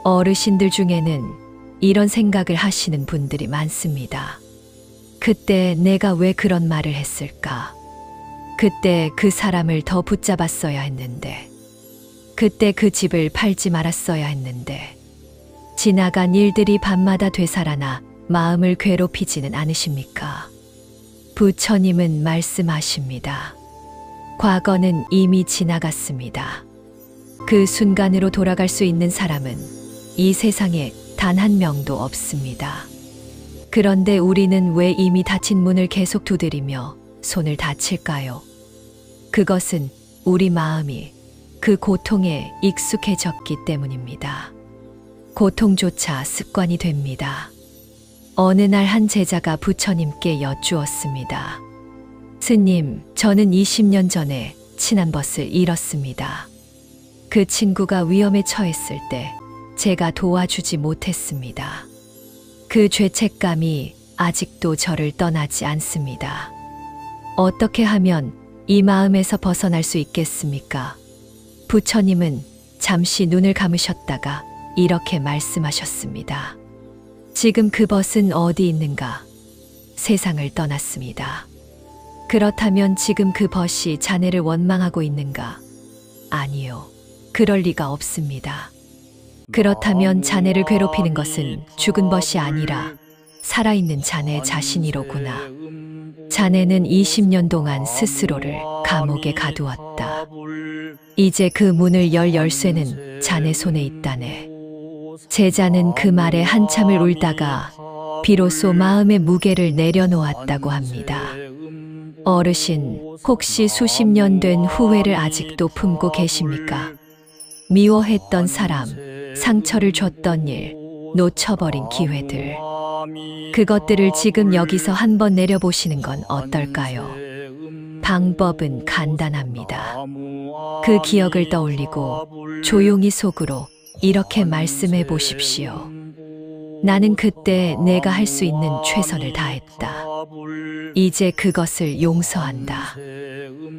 어르신들 중에는 이런 생각을 하시는 분들이 많습니다. 그때 내가 왜 그런 말을 했을까? 그때 그 사람을 더 붙잡았어야 했는데. 그때 그 집을 팔지 말았어야 했는데. 지나간 일들이 밤마다 되살아나 마음을 괴롭히지는 않으십니까? 부처님은 말씀하십니다. 과거는 이미 지나갔습니다. 그 순간으로 돌아갈 수 있는 사람은 이 세상에 단 한 명도 없습니다. 그런데 우리는 왜 이미 닫힌 문을 계속 두드리며 손을 다칠까요? 그것은 우리 마음이 그 고통에 익숙해졌기 때문입니다. 고통조차 습관이 됩니다. 어느 날 한 제자가 부처님께 여쭈었습니다. 스님, 저는 20년 전에 친한 벗을 잃었습니다. 그 친구가 위험에 처했을 때 제가 도와주지 못했습니다. 그 죄책감이 아직도 저를 떠나지 않습니다. 어떻게 하면 이 마음에서 벗어날 수 있겠습니까? 부처님은 잠시 눈을 감으셨다가 이렇게 말씀하셨습니다. 지금 그 벗은 어디 있는가? 세상을 떠났습니다. 그렇다면 지금 그 벗이 자네를 원망하고 있는가? 아니요. 그럴 리가 없습니다. 그렇다면 자네를 괴롭히는 것은 죽은 벗이 아니라 살아있는 자네 자신이로구나. 자네는 20년 동안 스스로를 감옥에 가두었다. 이제 그 문을 열 열쇠는 자네 손에 있다네. 제자는 그 말에 한참을 울다가 비로소 마음의 무게를 내려놓았다고 합니다. 어르신, 혹시 수십 년 된 후회를 아직도 품고 계십니까? 미워했던 사람, 상처를 줬던 일, 놓쳐버린 기회들. 그것들을 지금 여기서 한번 내려보시는 건 어떨까요? 방법은 간단합니다. 그 기억을 떠올리고 조용히 속으로 이렇게 말씀해 보십시오. 나는 그때 내가 할 수 있는 최선을 다했다. 이제 그것을 용서한다.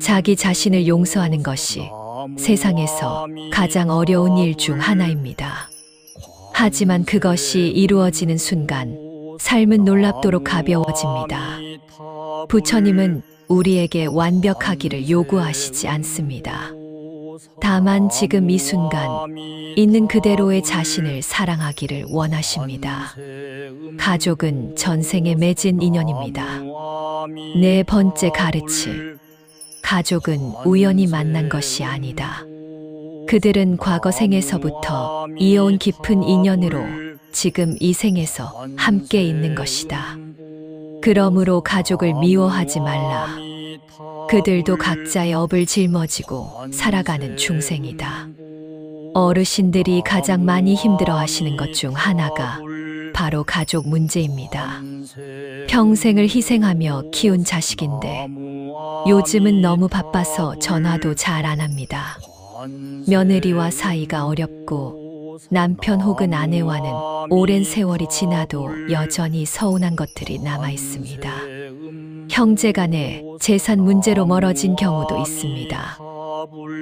자기 자신을 용서하는 것이 세상에서 가장 어려운 일 중 하나입니다. 하지만 그것이 이루어지는 순간 삶은 놀랍도록 가벼워집니다. 부처님은 우리에게 완벽하기를 요구하시지 않습니다. 다만 지금 이 순간 있는 그대로의 자신을 사랑하기를 원하십니다. 가족은 전생에 맺은 인연입니다. 네 번째 가르침. 가족은 우연히 만난 것이 아니다. 그들은 과거 생에서부터 이어온 깊은 인연으로 지금 이 생에서 함께 있는 것이다. 그러므로 가족을 미워하지 말라. 그들도 각자의 업을 짊어지고 살아가는 중생이다. 어르신들이 가장 많이 힘들어 하시는 것 중 하나가 바로 가족 문제입니다. 평생을 희생하며 키운 자식인데 요즘은 너무 바빠서 전화도 잘 안 합니다. 며느리와 사이가 어렵고 남편 혹은 아내와는 오랜 세월이 지나도 여전히 서운한 것들이 남아 있습니다. 형제 간에 재산 문제로 멀어진 경우도 있습니다.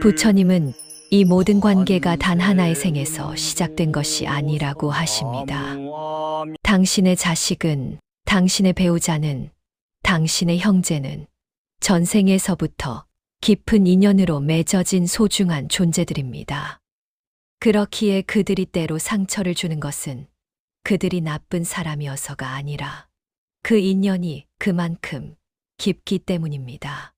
부처님은 이 모든 관계가 단 하나의 생에서 시작된 것이 아니라고 하십니다. 당신의 자식은, 당신의 배우자는, 당신의 형제는 전생에서부터 깊은 인연으로 맺어진 소중한 존재들입니다. 그렇기에 그들이 때로 상처를 주는 것은 그들이 나쁜 사람이어서가 아니라 그 인연이 그만큼 깊기 때문입니다.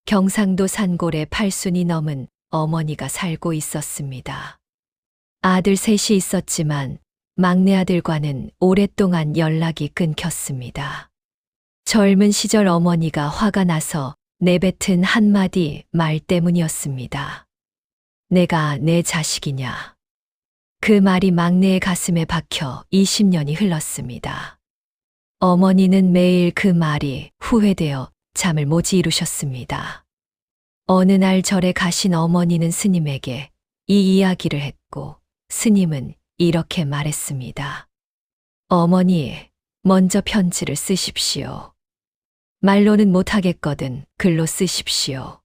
경상도 산골에 8순이 넘은 어머니가 살고 있었습니다. 아들 셋이 있었지만 막내 아들과는 오랫동안 연락이 끊겼습니다. 젊은 시절 어머니가 화가 나서 내뱉은 한마디 말 때문이었습니다. 내가 내 자식이냐. 그 말이 막내의 가슴에 박혀 20년이 흘렀습니다. 어머니는 매일 그 말이 후회되어 잠을 못 이루셨습니다. 어느 날 절에 가신 어머니는 스님에게 이 이야기를 했고 스님은 이렇게 말했습니다. 어머니, 먼저 편지를 쓰십시오. 말로는 못하겠거든 글로 쓰십시오.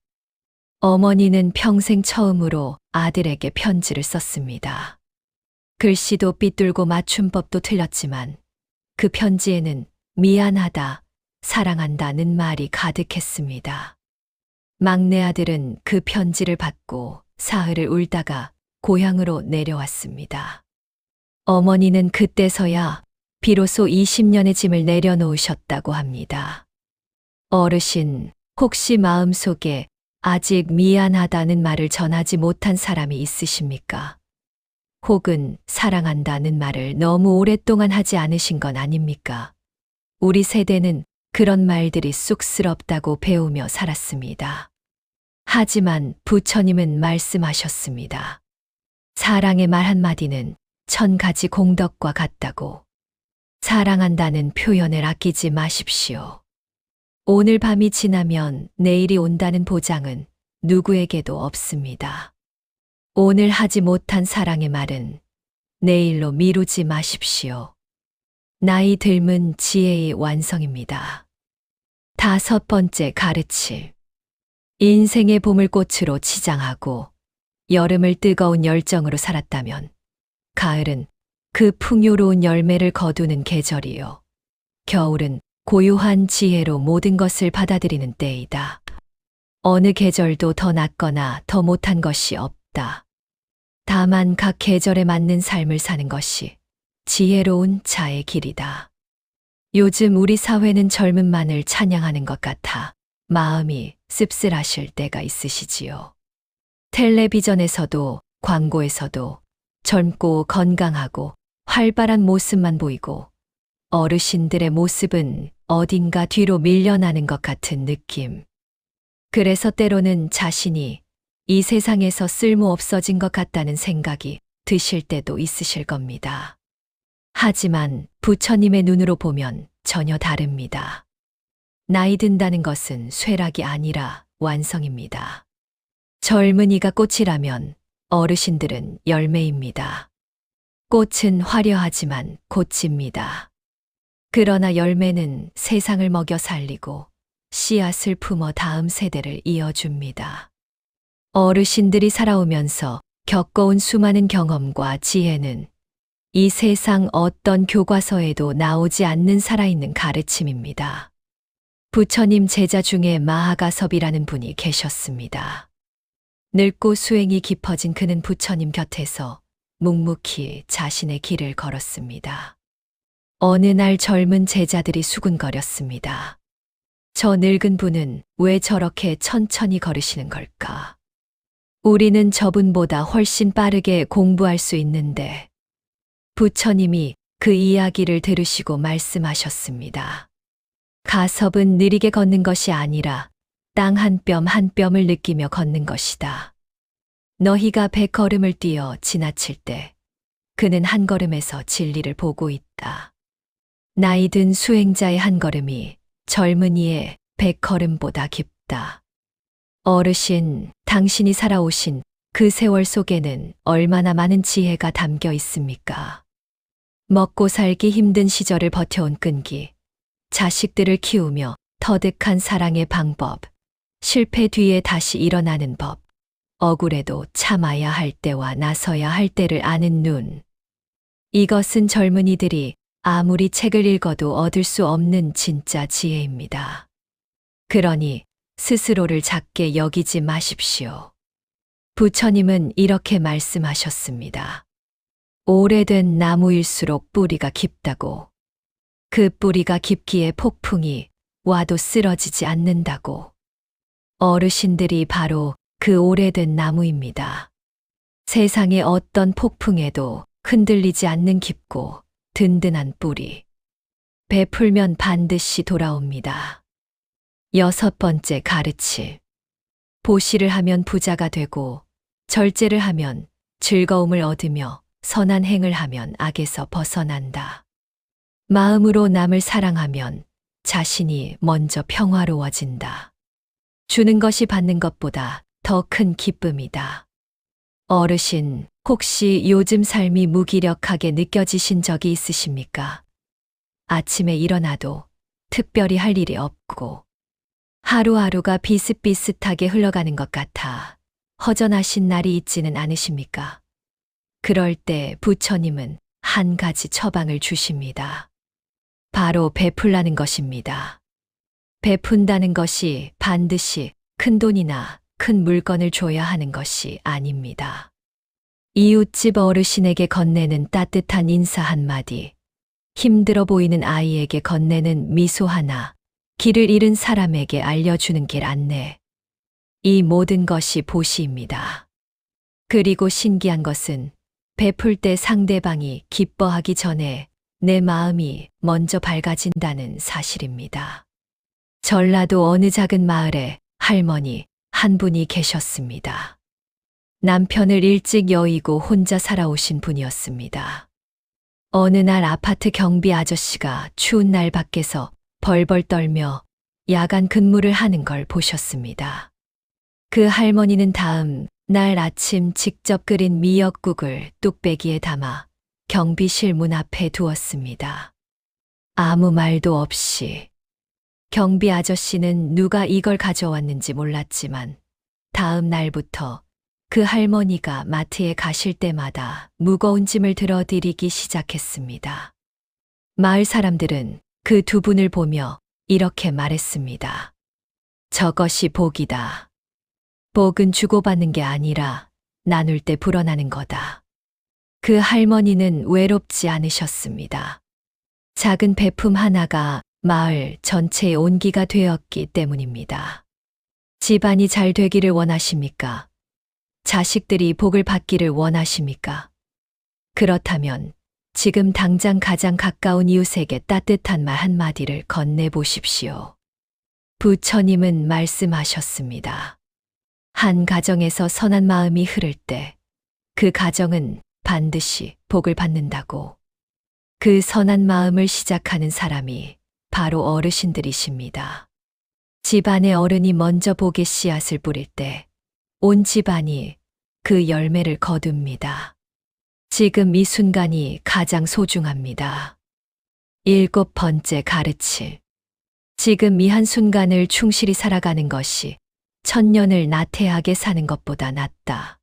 어머니는 평생 처음으로 아들에게 편지를 썼습니다. 글씨도 삐뚤고 맞춤법도 틀렸지만 그 편지에는 미안하다, 사랑한다는 말이 가득했습니다. 막내 아들은 그 편지를 받고 사흘을 울다가 고향으로 내려왔습니다. 어머니는 그때서야 비로소 20년의 짐을 내려놓으셨다고 합니다. 어르신, 혹시 마음속에 아직 미안하다는 말을 전하지 못한 사람이 있으십니까? 혹은 사랑한다는 말을 너무 오랫동안 하지 않으신 건 아닙니까? 우리 세대는 그런 말들이 쑥스럽다고 배우며 살았습니다. 하지만 부처님은 말씀하셨습니다. 사랑의 말 한마디는 1000가지 공덕과 같다고. 사랑한다는 표현을 아끼지 마십시오. 오늘 밤이 지나면 내일이 온다는 보장은 누구에게도 없습니다. 오늘 하지 못한 사랑의 말은 내일로 미루지 마십시오. 나이 들면 지혜의 완성입니다. 5번째 가르침. 인생의 봄을 꽃으로 치장하고 여름을 뜨거운 열정으로 살았다면 가을은 그 풍요로운 열매를 거두는 계절이요. 겨울은 고요한 지혜로 모든 것을 받아들이는 때이다. 어느 계절도 더 낫거나 더 못한 것이 없다. 다만 각 계절에 맞는 삶을 사는 것이 지혜로운 자의 길이다. 요즘 우리 사회는 젊음만을 찬양하는 것 같아 마음이 씁쓸하실 때가 있으시지요. 텔레비전에서도 광고에서도 젊고 건강하고 활발한 모습만 보이고 어르신들의 모습은 어딘가 뒤로 밀려나는 것 같은 느낌. 그래서 때로는 자신이 이 세상에서 쓸모 없어진 것 같다는 생각이 드실 때도 있으실 겁니다. 하지만 부처님의 눈으로 보면 전혀 다릅니다. 나이 든다는 것은 쇠락이 아니라 완성입니다. 젊은이가 꽃이라면 어르신들은 열매입니다. 꽃은 화려하지만 곧 집니다. 그러나 열매는 세상을 먹여 살리고 씨앗을 품어 다음 세대를 이어줍니다. 어르신들이 살아오면서 겪어온 수많은 경험과 지혜는 이 세상 어떤 교과서에도 나오지 않는 살아있는 가르침입니다. 부처님 제자 중에 마하가섭이라는 분이 계셨습니다. 늙고 수행이 깊어진 그는 부처님 곁에서 묵묵히 자신의 길을 걸었습니다. 어느 날 젊은 제자들이 수군거렸습니다. 저 늙은 분은 왜 저렇게 천천히 걸으시는 걸까? 우리는 저분보다 훨씬 빠르게 공부할 수 있는데. 부처님이 그 이야기를 들으시고 말씀하셨습니다. 가섭은 느리게 걷는 것이 아니라 땅 한 뼘 한 뼘을 느끼며 걷는 것이다. 너희가 100걸음을 뛰어 지나칠 때 그는 한 걸음에서 진리를 보고 있다. 나이 든 수행자의 한 걸음이 젊은이의 100걸음보다 깊다. 어르신, 당신이 살아오신 그 세월 속에는 얼마나 많은 지혜가 담겨 있습니까? 먹고 살기 힘든 시절을 버텨온 끈기, 자식들을 키우며 터득한 사랑의 방법, 실패 뒤에 다시 일어나는 법, 억울해도 참아야 할 때와 나서야 할 때를 아는 눈. 이것은 젊은이들이 아무리 책을 읽어도 얻을 수 없는 진짜 지혜입니다. 그러니 스스로를 작게 여기지 마십시오. 부처님은 이렇게 말씀하셨습니다. 오래된 나무일수록 뿌리가 깊다고. 그 뿌리가 깊기에 폭풍이 와도 쓰러지지 않는다고. 어르신들이 바로 그 오래된 나무입니다. 세상의 어떤 폭풍에도 흔들리지 않는 깊고 든든한 뿌리. 베풀면 반드시 돌아옵니다. 6번째 가르침. 보시를 하면 부자가 되고 절제를 하면 즐거움을 얻으며 선한 행을 하면 악에서 벗어난다. 마음으로 남을 사랑하면 자신이 먼저 평화로워진다. 주는 것이 받는 것보다 더 큰 기쁨이다. 어르신, 혹시 요즘 삶이 무기력하게 느껴지신 적이 있으십니까? 아침에 일어나도 특별히 할 일이 없고 하루하루가 비슷비슷하게 흘러가는 것 같아 허전하신 날이 있지는 않으십니까? 그럴 때 부처님은 한 가지 처방을 주십니다. 바로 베풀라는 것입니다. 베푼다는 것이 반드시 큰 돈이나 큰 물건을 줘야 하는 것이 아닙니다. 이웃집 어르신에게 건네는 따뜻한 인사 한마디, 힘들어 보이는 아이에게 건네는 미소 하나, 길을 잃은 사람에게 알려주는 길 안내. 이 모든 것이 보시입니다. 그리고 신기한 것은 베풀 때 상대방이 기뻐하기 전에 내 마음이 먼저 밝아진다는 사실입니다. 전라도 어느 작은 마을에 할머니 한 분이 계셨습니다. 남편을 일찍 여의고 혼자 살아오신 분이었습니다. 어느 날 아파트 경비 아저씨가 추운 날 밖에서 벌벌 떨며 야간 근무를 하는 걸 보셨습니다. 그 할머니는 다음 날 아침 직접 끓인 미역국을 뚝배기에 담아 경비실 문 앞에 두었습니다. 아무 말도 없이. 경비 아저씨는 누가 이걸 가져왔는지 몰랐지만 다음 날부터 그 할머니가 마트에 가실 때마다 무거운 짐을 들어드리기 시작했습니다. 마을 사람들은 그 두 분을 보며 이렇게 말했습니다. 저것이 복이다. 복은 주고받는 게 아니라 나눌 때 불어나는 거다. 그 할머니는 외롭지 않으셨습니다. 작은 베품 하나가 마을 전체의 온기가 되었기 때문입니다. 집안이 잘 되기를 원하십니까? 자식들이 복을 받기를 원하십니까? 그렇다면 지금 당장 가장 가까운 이웃에게 따뜻한 말 한마디를 건네보십시오. 부처님은 말씀하셨습니다. 한 가정에서 선한 마음이 흐를 때 그 가정은 반드시 복을 받는다고. 그 선한 마음을 시작하는 사람이 바로 어르신들이십니다. 집안의 어른이 먼저 복의 씨앗을 뿌릴 때 온 집안이 그 열매를 거둡니다. 지금 이 순간이 가장 소중합니다. 7번째 가르침. 지금 이 한순간을 충실히 살아가는 것이 천년을 나태하게 사는 것보다 낫다.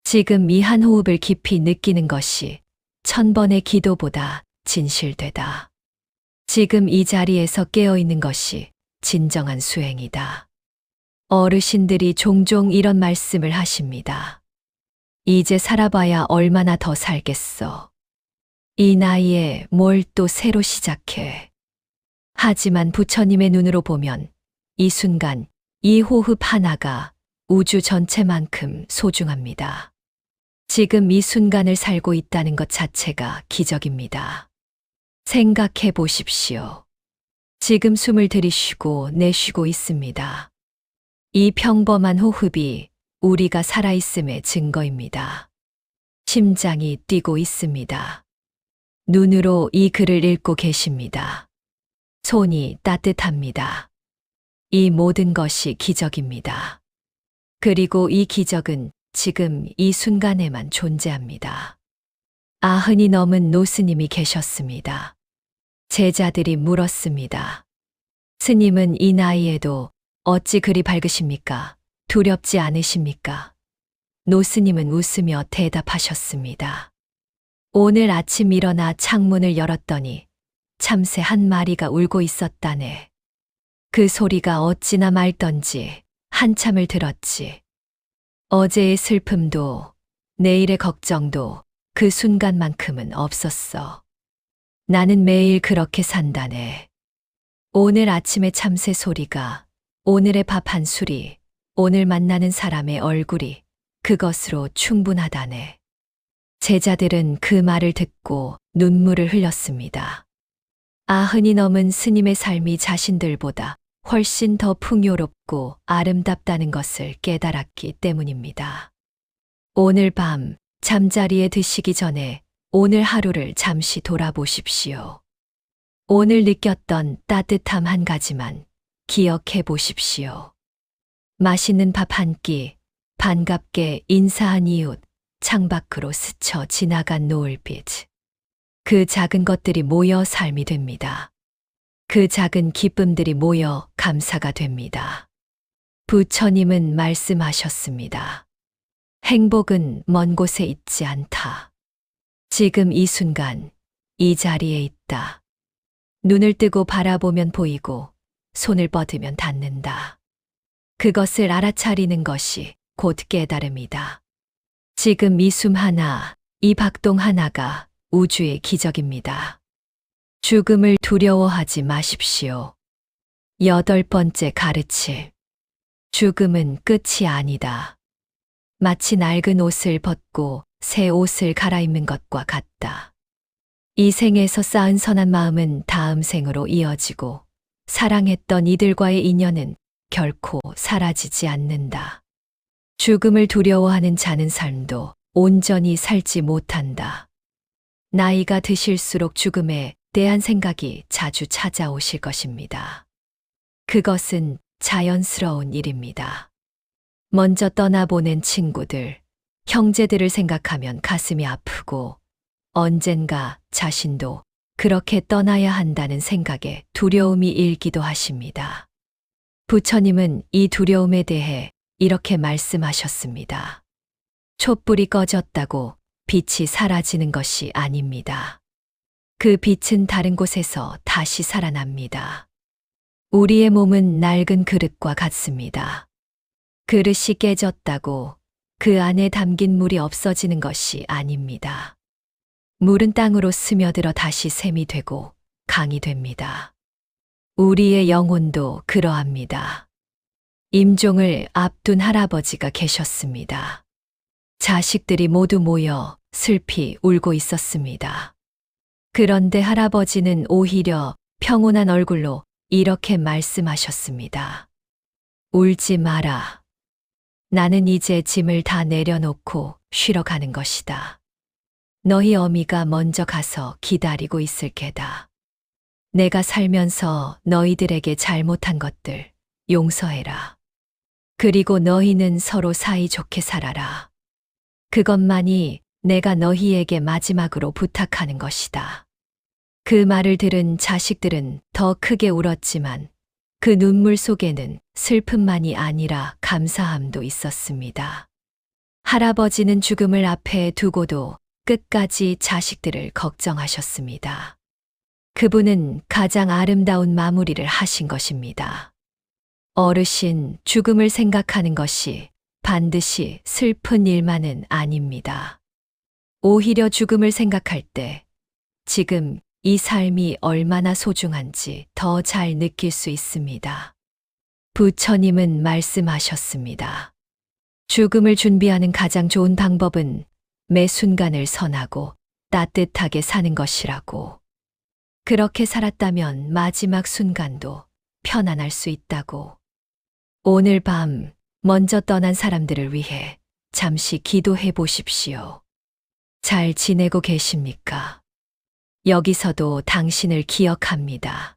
지금 이 한 호흡을 깊이 느끼는 것이 1000번의 기도보다 진실되다. 지금 이 자리에서 깨어있는 것이 진정한 수행이다. 어르신들이 종종 이런 말씀을 하십니다. 이제 살아봐야 얼마나 더 살겠어. 이 나이에 뭘 또 새로 시작해. 하지만 부처님의 눈으로 보면 이 순간, 이 호흡 하나가 우주 전체만큼 소중합니다. 지금 이 순간을 살고 있다는 것 자체가 기적입니다. 생각해 보십시오. 지금 숨을 들이쉬고 내쉬고 있습니다. 이 평범한 호흡이 우리가 살아있음의 증거입니다. 심장이 뛰고 있습니다. 눈으로 이 글을 읽고 계십니다. 손이 따뜻합니다. 이 모든 것이 기적입니다. 그리고 이 기적은 지금 이 순간에만 존재합니다. 90이 넘은 노스님이 계셨습니다. 제자들이 물었습니다. 스님은 이 나이에도 어찌 그리 밝으십니까? 두렵지 않으십니까? 노스님은 웃으며 대답하셨습니다. 오늘 아침 일어나 창문을 열었더니 참새 한 마리가 울고 있었다네. 그 소리가 어찌나 맑던지 한참을 들었지. 어제의 슬픔도 내일의 걱정도 그 순간만큼은 없었어. 나는 매일 그렇게 산다네. 오늘 아침의 참새 소리가, 오늘의 밥 한 술이, 오늘 만나는 사람의 얼굴이 그것으로 충분하다네. 제자들은 그 말을 듣고 눈물을 흘렸습니다. 90이 넘은 스님의 삶이 자신들보다 훨씬 더 풍요롭고 아름답다는 것을 깨달았기 때문입니다. 오늘 밤 잠자리에 드시기 전에 오늘 하루를 잠시 돌아보십시오. 오늘 느꼈던 따뜻함 한 가지만 기억해 보십시오. 맛있는 밥 한 끼, 반갑게 인사한 이웃, 창밖으로 스쳐 지나간 노을빛. 그 작은 것들이 모여 삶이 됩니다. 그 작은 기쁨들이 모여 감사가 됩니다. 부처님은 말씀하셨습니다. 행복은 먼 곳에 있지 않다. 지금 이 순간, 이 자리에 있다. 눈을 뜨고 바라보면 보이고, 손을 뻗으면 닿는다. 그것을 알아차리는 것이 곧 깨달음이다. 지금 이 숨 하나, 이 박동 하나가 우주의 기적입니다. 죽음을 두려워하지 마십시오. 8번째 가르침. 죽음은 끝이 아니다. 마치 낡은 옷을 벗고 새 옷을 갈아입는 것과 같다. 이 생에서 쌓은 선한 마음은 다음 생으로 이어지고 사랑했던 이들과의 인연은 결코 사라지지 않는다. 죽음을 두려워하는 자는 삶도 온전히 살지 못한다. 나이가 드실수록 죽음에 대한 생각이 자주 찾아오실 것입니다. 그것은 자연스러운 일입니다. 먼저 떠나보낸 친구들, 형제들을 생각하면 가슴이 아프고 언젠가 자신도 그렇게 떠나야 한다는 생각에 두려움이 일기도 하십니다. 부처님은 이 두려움에 대해 이렇게 말씀하셨습니다. 촛불이 꺼졌다고 빛이 사라지는 것이 아닙니다. 그 빛은 다른 곳에서 다시 살아납니다. 우리의 몸은 낡은 그릇과 같습니다. 그릇이 깨졌다고 그 안에 담긴 물이 없어지는 것이 아닙니다. 물은 땅으로 스며들어 다시 샘이 되고 강이 됩니다. 우리의 영혼도 그러합니다. 임종을 앞둔 할아버지가 계셨습니다. 자식들이 모두 모여 슬피 울고 있었습니다. 그런데 할아버지는 오히려 평온한 얼굴로 이렇게 말씀하셨습니다. 울지 마라. 나는 이제 짐을 다 내려놓고 쉬러 가는 것이다. 너희 어미가 먼저 가서 기다리고 있을 게다. 내가 살면서 너희들에게 잘못한 것들 용서해라. 그리고 너희는 서로 사이좋게 살아라. 그것만이 내가 너희에게 마지막으로 부탁하는 것이다. 그 말을 들은 자식들은 더 크게 울었지만 그 눈물 속에는 슬픔만이 아니라 감사함도 있었습니다. 할아버지는 죽음을 앞에 두고도 끝까지 자식들을 걱정하셨습니다. 그분은 가장 아름다운 마무리를 하신 것입니다. 어르신, 죽음을 생각하는 것이 반드시 슬픈 일만은 아닙니다. 오히려 죽음을 생각할 때 지금 이 삶이 얼마나 소중한지 더 잘 느낄 수 있습니다. 부처님은 말씀하셨습니다. 죽음을 준비하는 가장 좋은 방법은 매 순간을 선하고 따뜻하게 사는 것이라고. 그렇게 살았다면 마지막 순간도 편안할 수 있다고. 오늘 밤 먼저 떠난 사람들을 위해 잠시 기도해 보십시오. 잘 지내고 계십니까? 여기서도 당신을 기억합니다.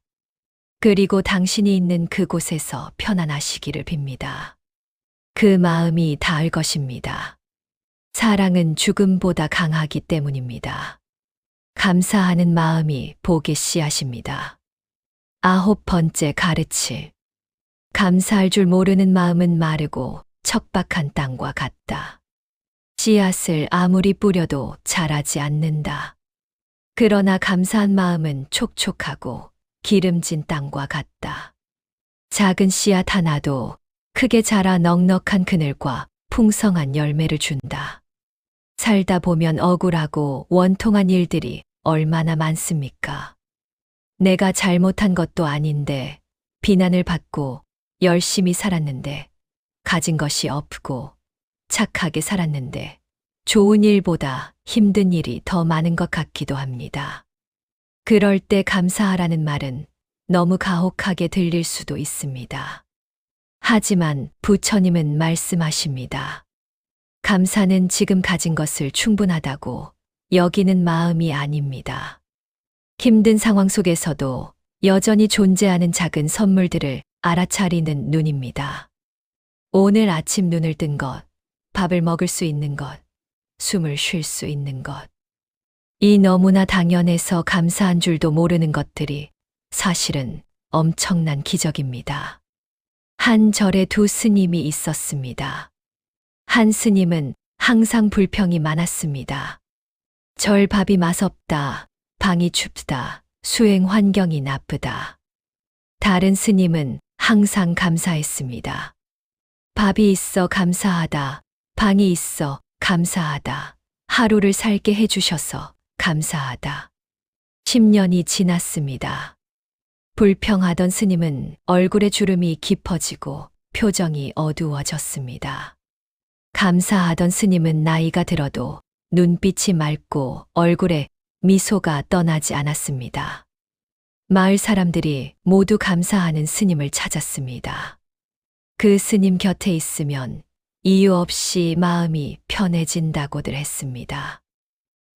그리고 당신이 있는 그곳에서 편안하시기를 빕니다. 그 마음이 닿을 것입니다. 사랑은 죽음보다 강하기 때문입니다. 감사하는 마음이 복의 씨앗입니다. 9번째 가르침. 감사할 줄 모르는 마음은 마르고 척박한 땅과 같다. 씨앗을 아무리 뿌려도 자라지 않는다. 그러나 감사한 마음은 촉촉하고 기름진 땅과 같다. 작은 씨앗 하나도 크게 자라 넉넉한 그늘과 풍성한 열매를 준다. 살다 보면 억울하고 원통한 일들이 얼마나 많습니까? 내가 잘못한 것도 아닌데 비난을 받고 열심히 살았는데 가진 것이 없고 착하게 살았는데 좋은 일보다 힘든 일이 더 많은 것 같기도 합니다. 그럴 때 감사하라는 말은 너무 가혹하게 들릴 수도 있습니다. 하지만 부처님은 말씀하십니다. 감사는 지금 가진 것을 충분하다고 여기는 마음이 아닙니다. 힘든 상황 속에서도 여전히 존재하는 작은 선물들을 알아차리는 눈입니다. 오늘 아침 눈을 뜬 것, 밥을 먹을 수 있는 것, 숨을 쉴 수 있는 것. 이 너무나 당연해서 감사한 줄도 모르는 것들이 사실은 엄청난 기적입니다. 한 절에 두 스님이 있었습니다. 한 스님은 항상 불평이 많았습니다. 절 밥이 맛없다, 방이 춥다, 수행 환경이 나쁘다. 다른 스님은 항상 감사했습니다. 밥이 있어 감사하다, 방이 있어 감사하다, 하루를 살게 해주셔서 감사하다. 10년이 지났습니다. 불평하던 스님은 얼굴에 주름이 깊어지고 표정이 어두워졌습니다. 감사하던 스님은 나이가 들어도 눈빛이 맑고 얼굴에 미소가 떠나지 않았습니다. 마을 사람들이 모두 감사하는 스님을 찾았습니다. 그 스님 곁에 있으면 이유 없이 마음이 편해진다고들 했습니다.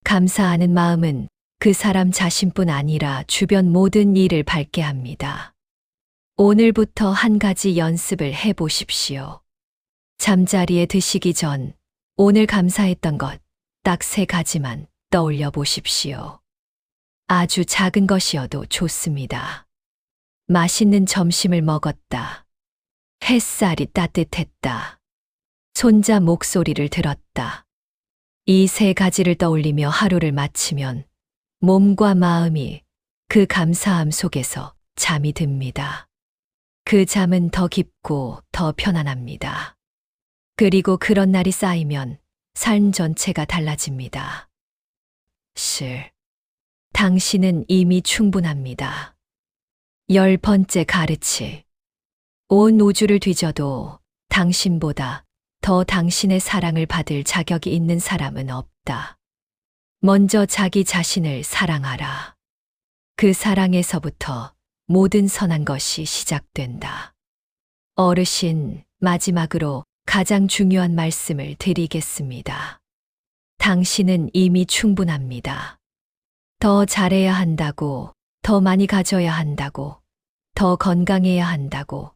감사하는 마음은 그 사람 자신뿐 아니라 주변 모든 일을 밝게 합니다. 오늘부터 한 가지 연습을 해 보십시오. 잠자리에 드시기 전 오늘 감사했던 것 딱 3가지만 떠올려 보십시오. 아주 작은 것이어도 좋습니다. 맛있는 점심을 먹었다. 햇살이 따뜻했다. 손자 목소리를 들었다. 이 3가지를 떠올리며 하루를 마치면 몸과 마음이 그 감사함 속에서 잠이 듭니다. 그 잠은 더 깊고 더 편안합니다. 그리고 그런 날이 쌓이면 삶 전체가 달라집니다. 당신은 이미 충분합니다. 10번째 가르침. 온 우주를 뒤져도 당신보다 더 당신의 사랑을 받을 자격이 있는 사람은 없다. 먼저 자기 자신을 사랑하라. 그 사랑에서부터 모든 선한 것이 시작된다. 어르신, 마지막으로 가장 중요한 말씀을 드리겠습니다. 당신은 이미 충분합니다. 더 잘해야 한다고, 더 많이 가져야 한다고, 더 건강해야 한다고,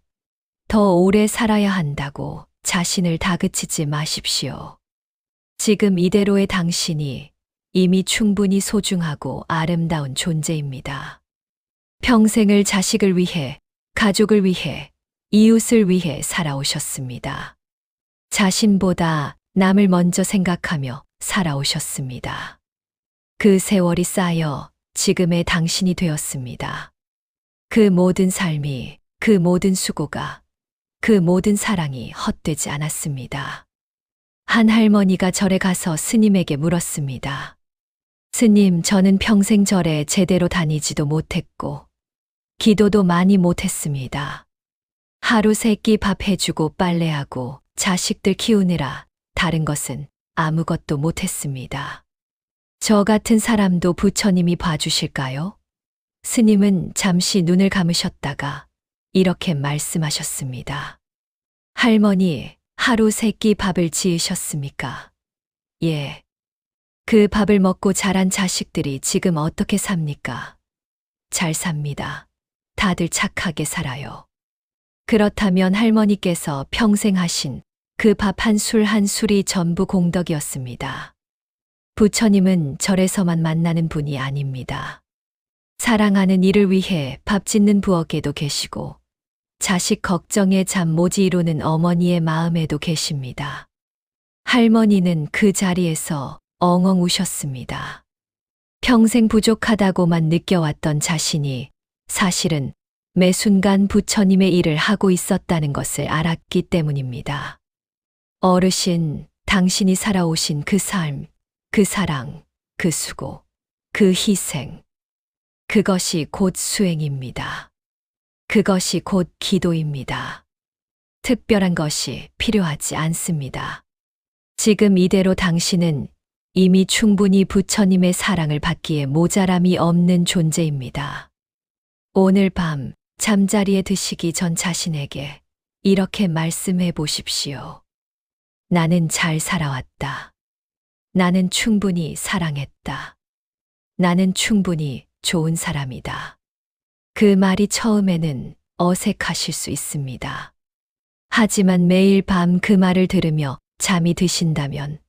더 오래 살아야 한다고 자신을 다그치지 마십시오. 지금 이대로의 당신이 이미 충분히 소중하고 아름다운 존재입니다. 평생을 자식을 위해, 가족을 위해, 이웃을 위해 살아오셨습니다. 자신보다 남을 먼저 생각하며 살아오셨습니다. 그 세월이 쌓여 지금의 당신이 되었습니다. 그 모든 삶이, 그 모든 수고가, 그 모든 사랑이 헛되지 않았습니다. 한 할머니가 절에 가서 스님에게 물었습니다. 스님, 저는 평생 절에 제대로 다니지도 못했고, 기도도 많이 못했습니다. 하루 세끼 밥 해주고 빨래하고 자식들 키우느라 다른 것은 아무것도 못했습니다. 저 같은 사람도 부처님이 봐주실까요? 스님은 잠시 눈을 감으셨다가 이렇게 말씀하셨습니다. 할머니, 하루 세끼 밥을 지으셨습니까? 예. 그 밥을 먹고 자란 자식들이 지금 어떻게 삽니까? 잘 삽니다. 다들 착하게 살아요. 그렇다면 할머니께서 평생 하신 그 밥 한 술 한 술이 전부 공덕이었습니다. 부처님은 절에서만 만나는 분이 아닙니다. 사랑하는 이를 위해 밥 짓는 부엌에도 계시고 자식 걱정에 잠 못 이루는 어머니의 마음에도 계십니다. 할머니는 그 자리에서 엉엉 우셨습니다. 평생 부족하다고만 느껴왔던 자신이 사실은 매 순간 부처님의 일을 하고 있었다는 것을 알았기 때문입니다. 어르신, 당신이 살아오신 그 삶, 그 사랑, 그 수고, 그 희생, 그것이 곧 수행입니다. 그것이 곧 기도입니다. 특별한 것이 필요하지 않습니다. 지금 이대로 당신은 이미 충분히 부처님의 사랑을 받기에 모자람이 없는 존재입니다. 오늘 밤 잠자리에 드시기 전 자신에게 이렇게 말씀해 보십시오. 나는 잘 살아왔다. 나는 충분히 사랑했다. 나는 충분히 좋은 사람이다. 그 말이 처음에는 어색하실 수 있습니다. 하지만 매일 밤 그 말을 들으며 잠이 드신다면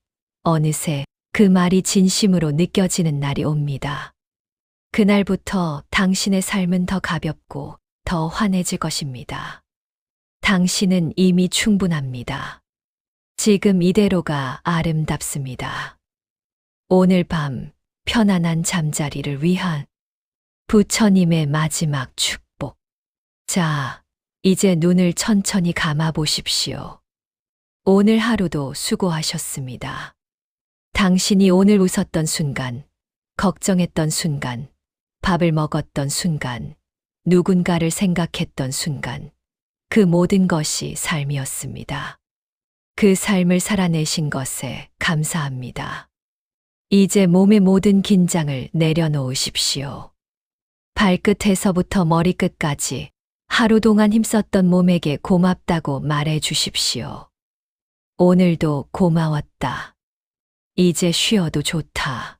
어느새 그 말이 진심으로 느껴지는 날이 옵니다. 그날부터 당신의 삶은 더 가볍고 더 환해질 것입니다. 당신은 이미 충분합니다. 지금 이대로가 아름답습니다. 오늘 밤 편안한 잠자리를 위한 부처님의 마지막 축복. 자, 이제 눈을 천천히 감아 보십시오. 오늘 하루도 수고하셨습니다. 당신이 오늘 웃었던 순간, 걱정했던 순간, 밥을 먹었던 순간, 누군가를 생각했던 순간, 그 모든 것이 삶이었습니다. 그 삶을 살아내신 것에 감사합니다. 이제 몸의 모든 긴장을 내려놓으십시오. 발끝에서부터 머리끝까지 하루 동안 힘썼던 몸에게 고맙다고 말해 주십시오. 오늘도 고마웠다. 이제 쉬어도 좋다.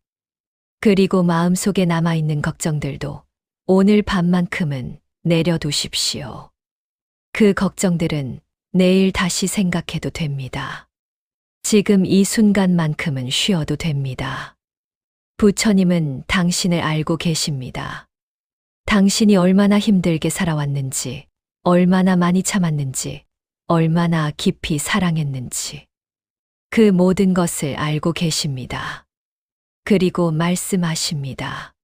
그리고 마음속에 남아있는 걱정들도 오늘 밤만큼은 내려두십시오. 그 걱정들은 내일 다시 생각해도 됩니다. 지금 이 순간만큼은 쉬어도 됩니다. 부처님은 당신을 알고 계십니다. 당신이 얼마나 힘들게 살아왔는지, 얼마나 많이 참았는지, 얼마나 깊이 사랑했는지, 그 모든 것을 알고 계십니다. 그리고 말씀하십니다.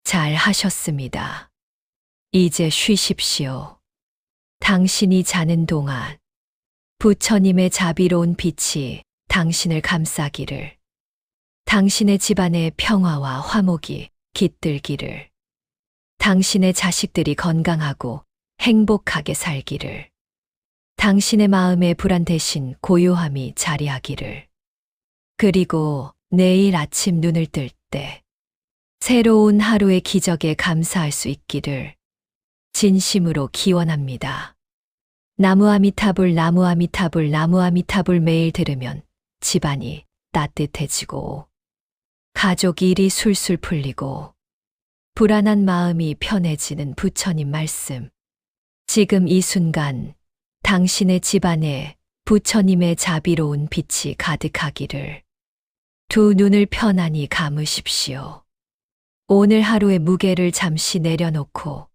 잘 하셨습니다. 이제 쉬십시오. 당신이 자는 동안 부처님의 자비로운 빛이 당신을 감싸기를, 당신의 집안에 평화와 화목이 깃들기를, 당신의 자식들이 건강하고 행복하게 살기를, 당신의 마음의 불안 대신 고요함이 자리하기를, 그리고 내일 아침 눈을 뜰 때 새로운 하루의 기적에 감사할 수 있기를 진심으로 기원합니다. 나무아미타불 나무아미타불 나무아미타불 매일 들으면 집안이 따뜻해지고 가족 일이 술술 풀리고 불안한 마음이 편해지는 부처님 말씀. 지금 이 순간 당신의 집안에 부처님의 자비로운 빛이 가득하기를 두 눈을 편안히 감으십시오. 오늘 하루의 무게를 잠시 내려놓고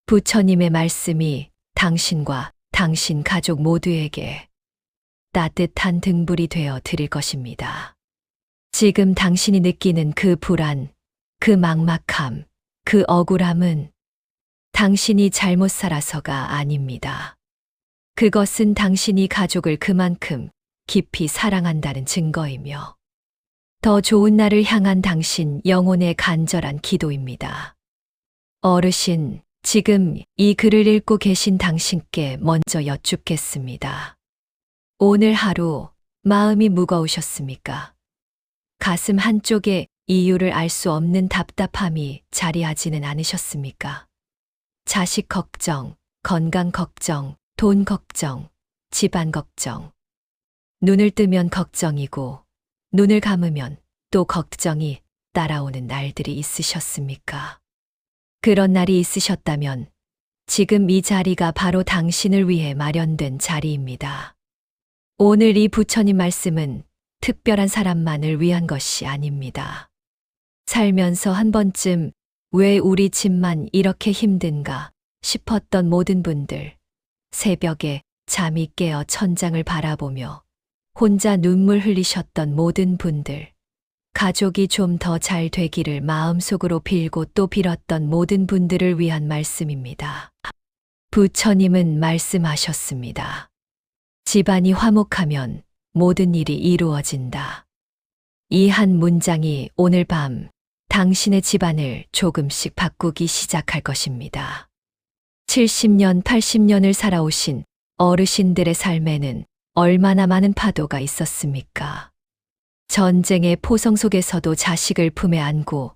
부처님의 말씀이 당신과 당신 가족 모두에게 따뜻한 등불이 되어 드릴 것입니다. 지금 당신이 느끼는 그 불안, 그 막막함, 그 억울함은 당신이 잘못 살아서가 아닙니다. 그것은 당신이 가족을 그만큼 깊이 사랑한다는 증거이며 더 좋은 날을 향한 당신 영혼의 간절한 기도입니다. 어르신, 지금 이 글을 읽고 계신 당신께 먼저 여쭙겠습니다. 오늘 하루 마음이 무거우셨습니까? 가슴 한쪽에 이유를 알 수 없는 답답함이 자리하지는 않으셨습니까? 자식 걱정, 건강 걱정, 돈 걱정, 집안 걱정. 눈을 뜨면 걱정이고 눈을 감으면 또 걱정이 따라오는 날들이 있으셨습니까? 그런 날이 있으셨다면 지금 이 자리가 바로 당신을 위해 마련된 자리입니다. 오늘 이 부처님 말씀은 특별한 사람만을 위한 것이 아닙니다. 살면서 한 번쯤 왜 우리 집만 이렇게 힘든가 싶었던 모든 분들, 새벽에 잠이 깨어 천장을 바라보며 혼자 눈물 흘리셨던 모든 분들, 가족이 좀 더 잘 되기를 마음속으로 빌고 또 빌었던 모든 분들을 위한 말씀입니다. 부처님은 말씀하셨습니다. 집안이 화목하면 모든 일이 이루어진다. 이 한 문장이 오늘 밤 당신의 집안을 조금씩 바꾸기 시작할 것입니다. 70년, 80년을 살아오신 어르신들의 삶에는 얼마나 많은 파도가 있었습니까? 전쟁의 포성 속에서도 자식을 품에 안고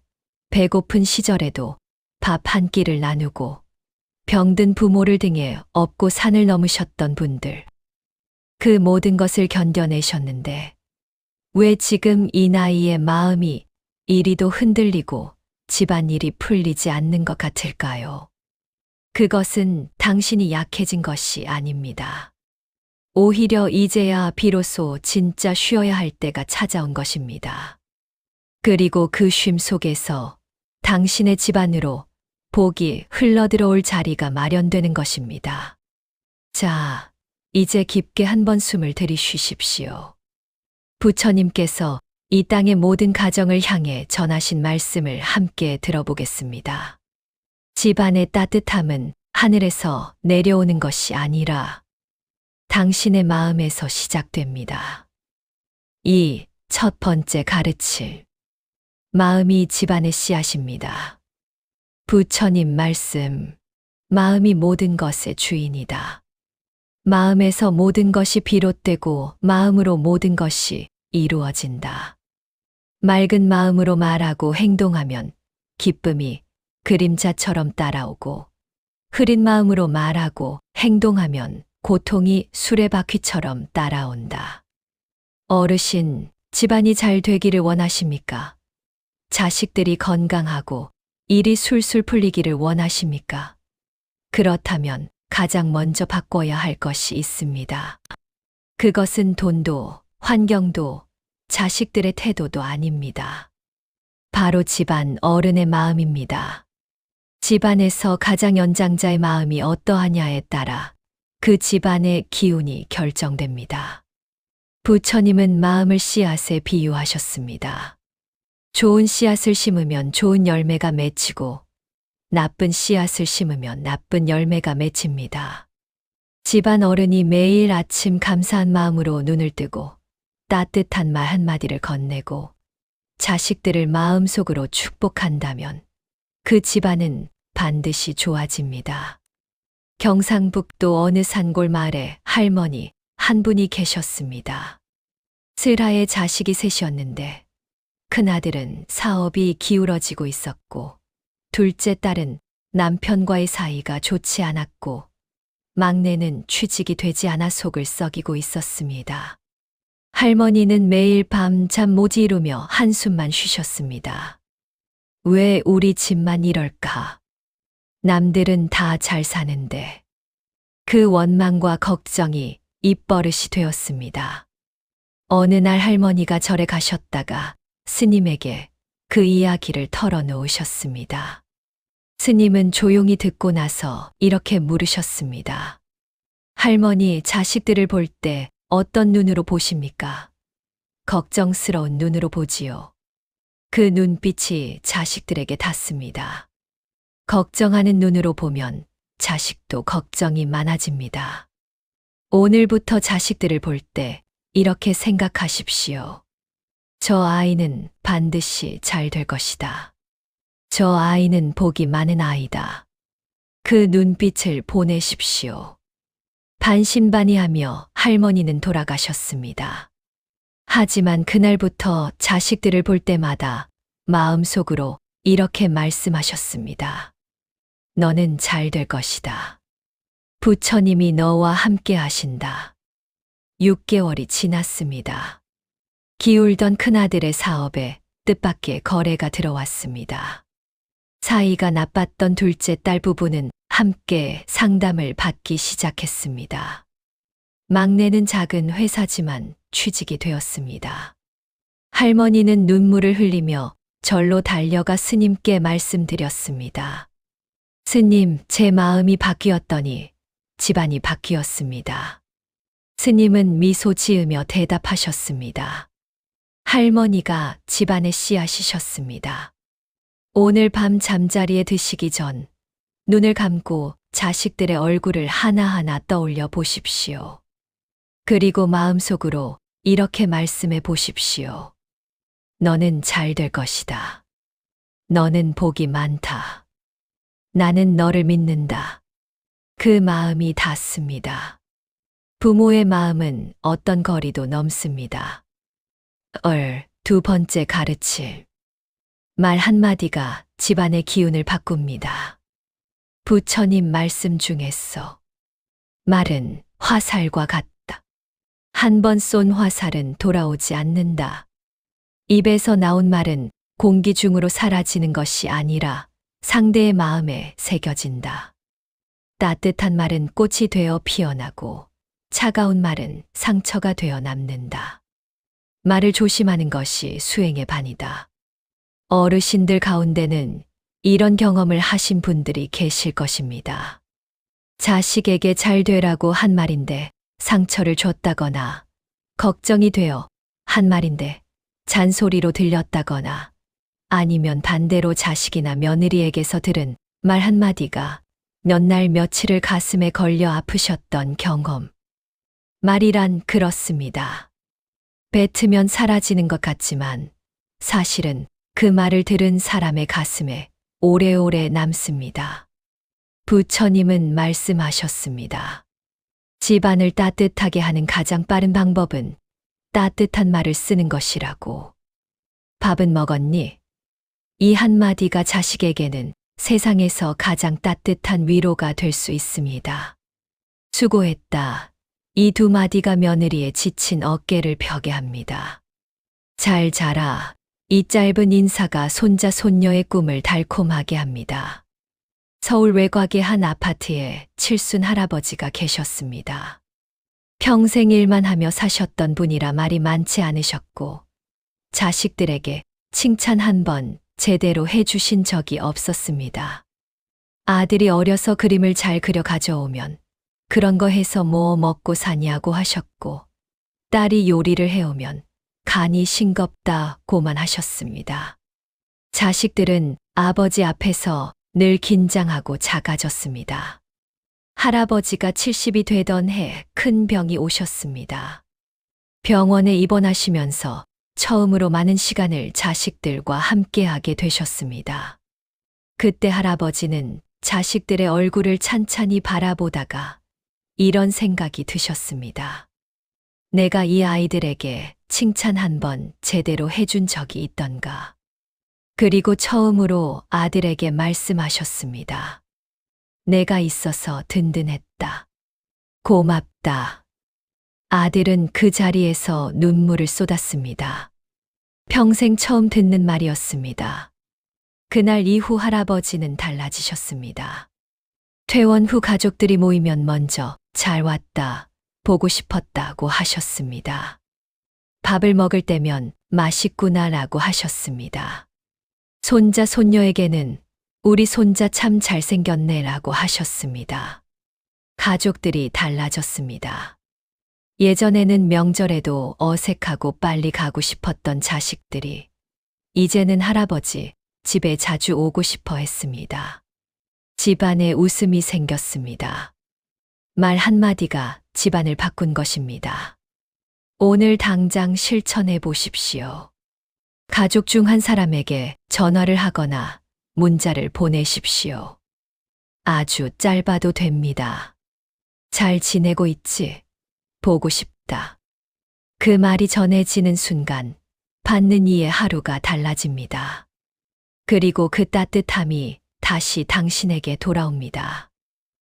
배고픈 시절에도 밥 한 끼를 나누고 병든 부모를 등에 업고 산을 넘으셨던 분들. 그 모든 것을 견뎌내셨는데 왜 지금 이 나이에 마음이 이리도 흔들리고 집안일이 풀리지 않는 것 같을까요? 그것은 당신이 약해진 것이 아닙니다. 오히려 이제야 비로소 진짜 쉬어야 할 때가 찾아온 것입니다. 그리고 그 쉼 속에서 당신의 집안으로 복이 흘러들어올 자리가 마련되는 것입니다. 자, 이제 깊게 한번 숨을 들이쉬십시오. 부처님께서 이 땅의 모든 가정을 향해 전하신 말씀을 함께 들어보겠습니다. 집안의 따뜻함은 하늘에서 내려오는 것이 아니라 당신의 마음에서 시작됩니다. 이 첫 번째 가르침. 마음이 집안의 씨앗입니다. 부처님 말씀. 마음이 모든 것의 주인이다. 마음에서 모든 것이 비롯되고 마음으로 모든 것이 이루어진다. 맑은 마음으로 말하고 행동하면 기쁨이 그림자처럼 따라오고 흐린 마음으로 말하고 행동하면 고통이 수레바퀴처럼 따라온다. 어르신, 집안이 잘 되기를 원하십니까? 자식들이 건강하고 일이 술술 풀리기를 원하십니까? 그렇다면 가장 먼저 바꿔야 할 것이 있습니다. 그것은 돈도, 환경도, 자식들의 태도도 아닙니다. 바로 집안 어른의 마음입니다. 집안에서 가장 연장자의 마음이 어떠하냐에 따라 그 집안의 기운이 결정됩니다. 부처님은 마음을 씨앗에 비유하셨습니다. 좋은 씨앗을 심으면 좋은 열매가 맺히고 나쁜 씨앗을 심으면 나쁜 열매가 맺힙니다. 집안 어른이 매일 아침 감사한 마음으로 눈을 뜨고 따뜻한 말 한마디를 건네고 자식들을 마음속으로 축복한다면 그 집안은 반드시 좋아집니다. 경상북도 어느 산골 마을에 할머니 한 분이 계셨습니다. 슬하에 자식이 셋이었는데 큰아들은 사업이 기울어지고 있었고 둘째 딸은 남편과의 사이가 좋지 않았고 막내는 취직이 되지 않아 속을 썩이고 있었습니다. 할머니는 매일 밤 잠 못 이루며 한숨만 쉬셨습니다. 왜 우리 집만 이럴까? 남들은 다 잘 사는데. 그 원망과 걱정이 입버릇이 되었습니다. 어느 날 할머니가 절에 가셨다가 스님에게 그 이야기를 털어놓으셨습니다. 스님은 조용히 듣고 나서 이렇게 물으셨습니다. 할머니, 자식들을 볼 때 어떤 눈으로 보십니까? 걱정스러운 눈으로 보지요. 그 눈빛이 자식들에게 닿습니다. 걱정하는 눈으로 보면 자식도 걱정이 많아집니다. 오늘부터 자식들을 볼 때 이렇게 생각하십시오. 저 아이는 반드시 잘 될 것이다. 저 아이는 복이 많은 아이다. 그 눈빛을 보내십시오. 반신반의하며 할머니는 돌아가셨습니다. 하지만 그날부터 자식들을 볼 때마다 마음속으로 이렇게 말씀하셨습니다. 너는 잘 될 것이다. 부처님이 너와 함께 하신다. 6개월이 지났습니다. 기울던 큰아들의 사업에 뜻밖의 거래가 들어왔습니다. 사이가 나빴던 둘째 딸 부부는 함께 상담을 받기 시작했습니다. 막내는 작은 회사지만 취직이 되었습니다. 할머니는 눈물을 흘리며 절로 달려가 스님께 말씀드렸습니다. 스님, 제 마음이 바뀌었더니 집안이 바뀌었습니다. 스님은 미소 지으며 대답하셨습니다. 할머니가 집안의 씨앗이셨습니다. 오늘 밤 잠자리에 드시기 전 눈을 감고 자식들의 얼굴을 하나하나 떠올려 보십시오. 그리고 마음속으로 이렇게 말씀해 보십시오. 너는 잘 될 것이다. 너는 복이 많다. 나는 너를 믿는다. 그 마음이 닿습니다. 부모의 마음은 어떤 거리도 넘습니다. 두 번째 가르칠. 말 한마디가 집안의 기운을 바꿉니다. 부처님 말씀 중에서 말은 화살과 같다. 한 번 쏜 화살은 돌아오지 않는다. 입에서 나온 말은 공기 중으로 사라지는 것이 아니라 상대의 마음에 새겨진다. 따뜻한 말은 꽃이 되어 피어나고 차가운 말은 상처가 되어 남는다. 말을 조심하는 것이 수행의 반이다. 어르신들 가운데는 이런 경험을 하신 분들이 계실 것입니다. 자식에게 잘 되라고 한 말인데 상처를 줬다거나 걱정이 되어 한 말인데 잔소리로 들렸다거나 아니면 반대로 자식이나 며느리에게서 들은 말 한마디가 몇 날 며칠을 가슴에 걸려 아프셨던 경험. 말이란 그렇습니다. 뱉으면 사라지는 것 같지만 사실은 그 말을 들은 사람의 가슴에 오래오래 남습니다. 부처님은 말씀하셨습니다. 집안을 따뜻하게 하는 가장 빠른 방법은 따뜻한 말을 쓰는 것이라고. 밥은 먹었니? 이 한마디가 자식에게는 세상에서 가장 따뜻한 위로가 될 수 있습니다. 수고했다. 이 두 마디가 며느리의 지친 어깨를 펴게 합니다. 잘 자라. 이 짧은 인사가 손자 손녀의 꿈을 달콤하게 합니다. 서울 외곽의 한 아파트에 칠순 할아버지가 계셨습니다. 평생 일만 하며 사셨던 분이라 말이 많지 않으셨고 자식들에게 칭찬 한 번 제대로 해주신 적이 없었습니다. 아들이 어려서 그림을 잘 그려 가져오면 그런 거 해서 뭐 먹고 사냐고 하셨고 딸이 요리를 해오면 간이 싱겁다고만 하셨습니다. 자식들은 아버지 앞에서 늘 긴장하고 작아졌습니다. 할아버지가 70이 되던 해 큰 병이 오셨습니다. 병원에 입원하시면서 처음으로 많은 시간을 자식들과 함께하게 되셨습니다. 그때 할아버지는 자식들의 얼굴을 찬찬히 바라보다가 이런 생각이 드셨습니다. 내가 이 아이들에게 칭찬 한 번 제대로 해준 적이 있던가. 그리고 처음으로 아들에게 말씀하셨습니다. 내가 있어서 든든했다. 고맙다. 아들은 그 자리에서 눈물을 쏟았습니다. 평생 처음 듣는 말이었습니다. 그날 이후 할아버지는 달라지셨습니다. 퇴원 후 가족들이 모이면 먼저 잘 왔다, 보고 싶었다고 하셨습니다. 밥을 먹을 때면 맛있구나라고 하셨습니다. 손자, 손녀에게는 우리 손자 참 잘생겼네라고 하셨습니다. 가족들이 달라졌습니다. 예전에는 명절에도 어색하고 빨리 가고 싶었던 자식들이 이제는 할아버지 집에 자주 오고 싶어 했습니다. 집안에 웃음이 생겼습니다. 말 한마디가 집안을 바꾼 것입니다. 오늘 당장 실천해 보십시오. 가족 중 한 사람에게 전화를 하거나 문자를 보내십시오. 아주 짧아도 됩니다. 잘 지내고 있지? 보고 싶다. 그 말이 전해지는 순간 받는 이의 하루가 달라집니다. 그리고 그 따뜻함이 다시 당신에게 돌아옵니다.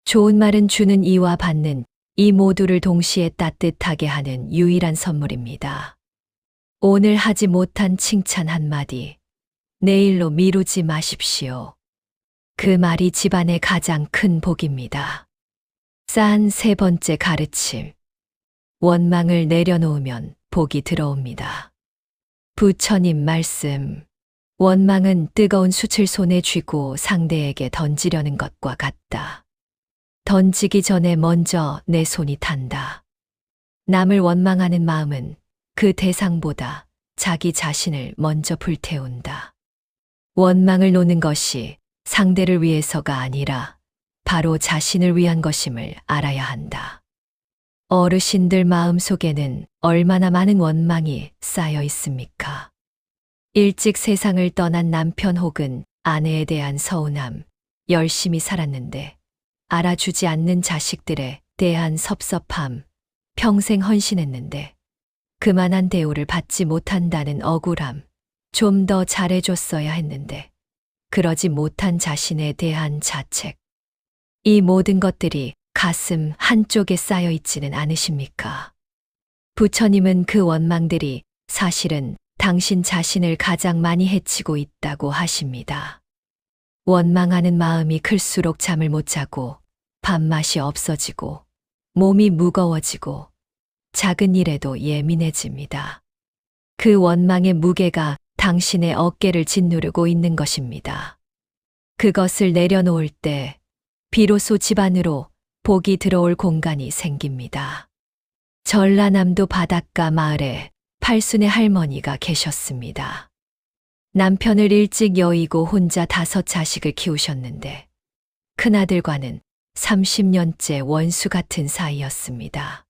좋은 말은 주는 이와 받는 이 모두를 동시에 따뜻하게 하는 유일한 선물입니다. 오늘 하지 못한 칭찬 한마디, 내일로 미루지 마십시오. 그 말이 집안의 가장 큰 복입니다. 싼 세 번째 가르침. 원망을 내려놓으면 복이 들어옵니다. 부처님 말씀. 원망은 뜨거운 숯을 손에 쥐고 상대에게 던지려는 것과 같다. 던지기 전에 먼저 내 손이 탄다. 남을 원망하는 마음은 그 대상보다 자기 자신을 먼저 불태운다. 원망을 놓는 것이 상대를 위해서가 아니라 바로 자신을 위한 것임을 알아야 한다. 어르신들 마음속에는 얼마나 많은 원망이 쌓여 있습니까? 일찍 세상을 떠난 남편 혹은 아내에 대한 서운함, 열심히 살았는데 알아주지 않는 자식들에 대한 섭섭함, 평생 헌신했는데 그만한 대우를 받지 못한다는 억울함, 좀 더 잘해줬어야 했는데 그러지 못한 자신에 대한 자책. 이 모든 것들이 가슴 한쪽에 쌓여 있지는 않으십니까? 부처님은 그 원망들이 사실은 당신 자신을 가장 많이 해치고 있다고 하십니다. 원망하는 마음이 클수록 잠을 못 자고 밥맛이 없어지고 몸이 무거워지고 작은 일에도 예민해집니다. 그 원망의 무게가 당신의 어깨를 짓누르고 있는 것입니다. 그것을 내려놓을 때 비로소 집안으로 복이 들어올 공간이 생깁니다. 전라남도 바닷가 마을에 팔순의 할머니가 계셨습니다. 남편을 일찍 여의고 혼자 5 자식을 키우셨는데 큰아들과는 30년째 원수 같은 사이였습니다.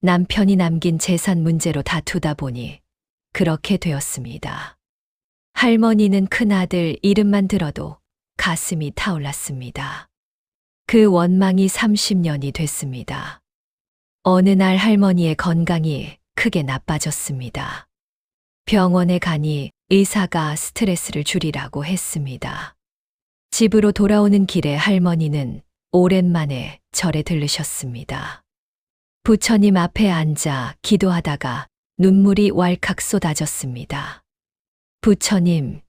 남편이 남긴 재산 문제로 다투다 보니 그렇게 되었습니다. 할머니는 큰아들 이름만 들어도 가슴이 타올랐습니다. 그 원망이 30년이 됐습니다. 어느 날 할머니의 건강이 크게 나빠졌습니다. 병원에 가니 의사가 스트레스를 줄이라고 했습니다. 집으로 돌아오는 길에 할머니는 오랜만에 절에 들르셨습니다. 부처님 앞에 앉아 기도하다가 눈물이 왈칵 쏟아졌습니다. 부처님,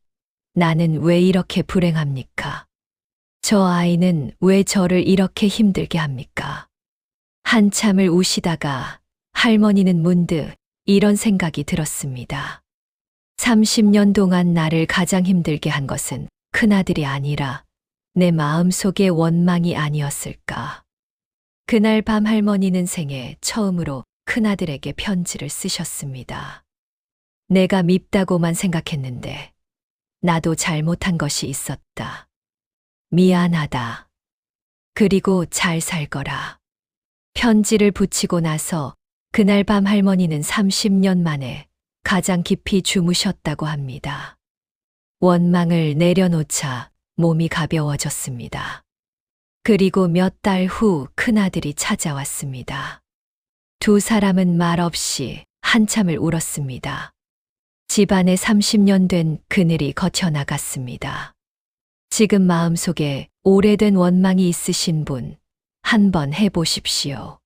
나는 왜 이렇게 불행합니까? 저 아이는 왜 저를 이렇게 힘들게 합니까? 한참을 우시다가 할머니는 문득 이런 생각이 들었습니다. 30년 동안 나를 가장 힘들게 한 것은 큰아들이 아니라 내 마음속의 원망이 아니었을까. 그날 밤 할머니는 생애 처음으로 큰아들에게 편지를 쓰셨습니다. 내가 밉다고만 생각했는데 나도 잘못한 것이 있었다. 미안하다. 그리고 잘 살 거라. 편지를 붙이고 나서 그날 밤 할머니는 30년 만에 가장 깊이 주무셨다고 합니다. 원망을 내려놓자 몸이 가벼워졌습니다. 그리고 몇 달 후 큰아들이 찾아왔습니다. 2 사람은 말없이 한참을 울었습니다. 집안에 30년 된 그늘이 거쳐나갔습니다. 지금 마음속에 오래된 원망이 있으신 분, 한번 해보십시오.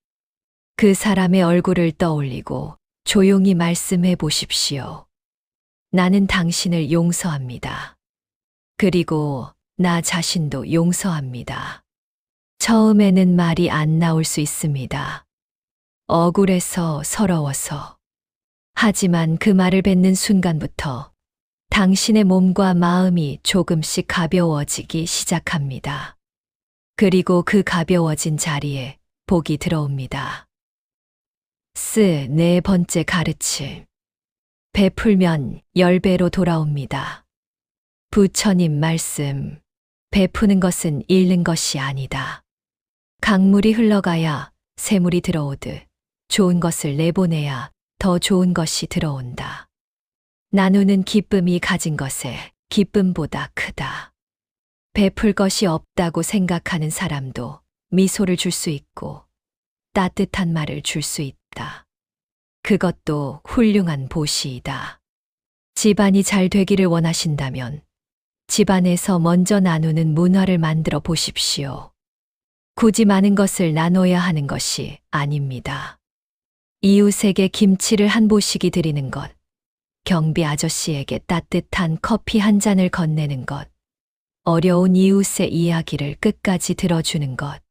그 사람의 얼굴을 떠올리고 조용히 말씀해 보십시오. 나는 당신을 용서합니다. 그리고 나 자신도 용서합니다. 처음에는 말이 안 나올 수 있습니다. 억울해서, 서러워서. 하지만 그 말을 뱉는 순간부터 당신의 몸과 마음이 조금씩 가벼워지기 시작합니다. 그리고 그 가벼워진 자리에 복이 들어옵니다. 네 번째 가르침. 베풀면 10배로 돌아옵니다. 부처님 말씀. 베푸는 것은 잃는 것이 아니다. 강물이 흘러가야 새물이 들어오듯 좋은 것을 내보내야 더 좋은 것이 들어온다. 나누는 기쁨이 가진 것에 기쁨보다 크다. 베풀 것이 없다고 생각하는 사람도 미소를 줄 수 있고 따뜻한 말을 줄 수 있다. 그것도 훌륭한 보시이다. 집안이 잘 되기를 원하신다면 집안에서 먼저 나누는 문화를 만들어 보십시오. 굳이 많은 것을 나눠야 하는 것이 아닙니다. 이웃에게 김치를 한 보시기 드리는 것, 경비 아저씨에게 따뜻한 커피 한 잔을 건네는 것, 어려운 이웃의 이야기를 끝까지 들어주는 것.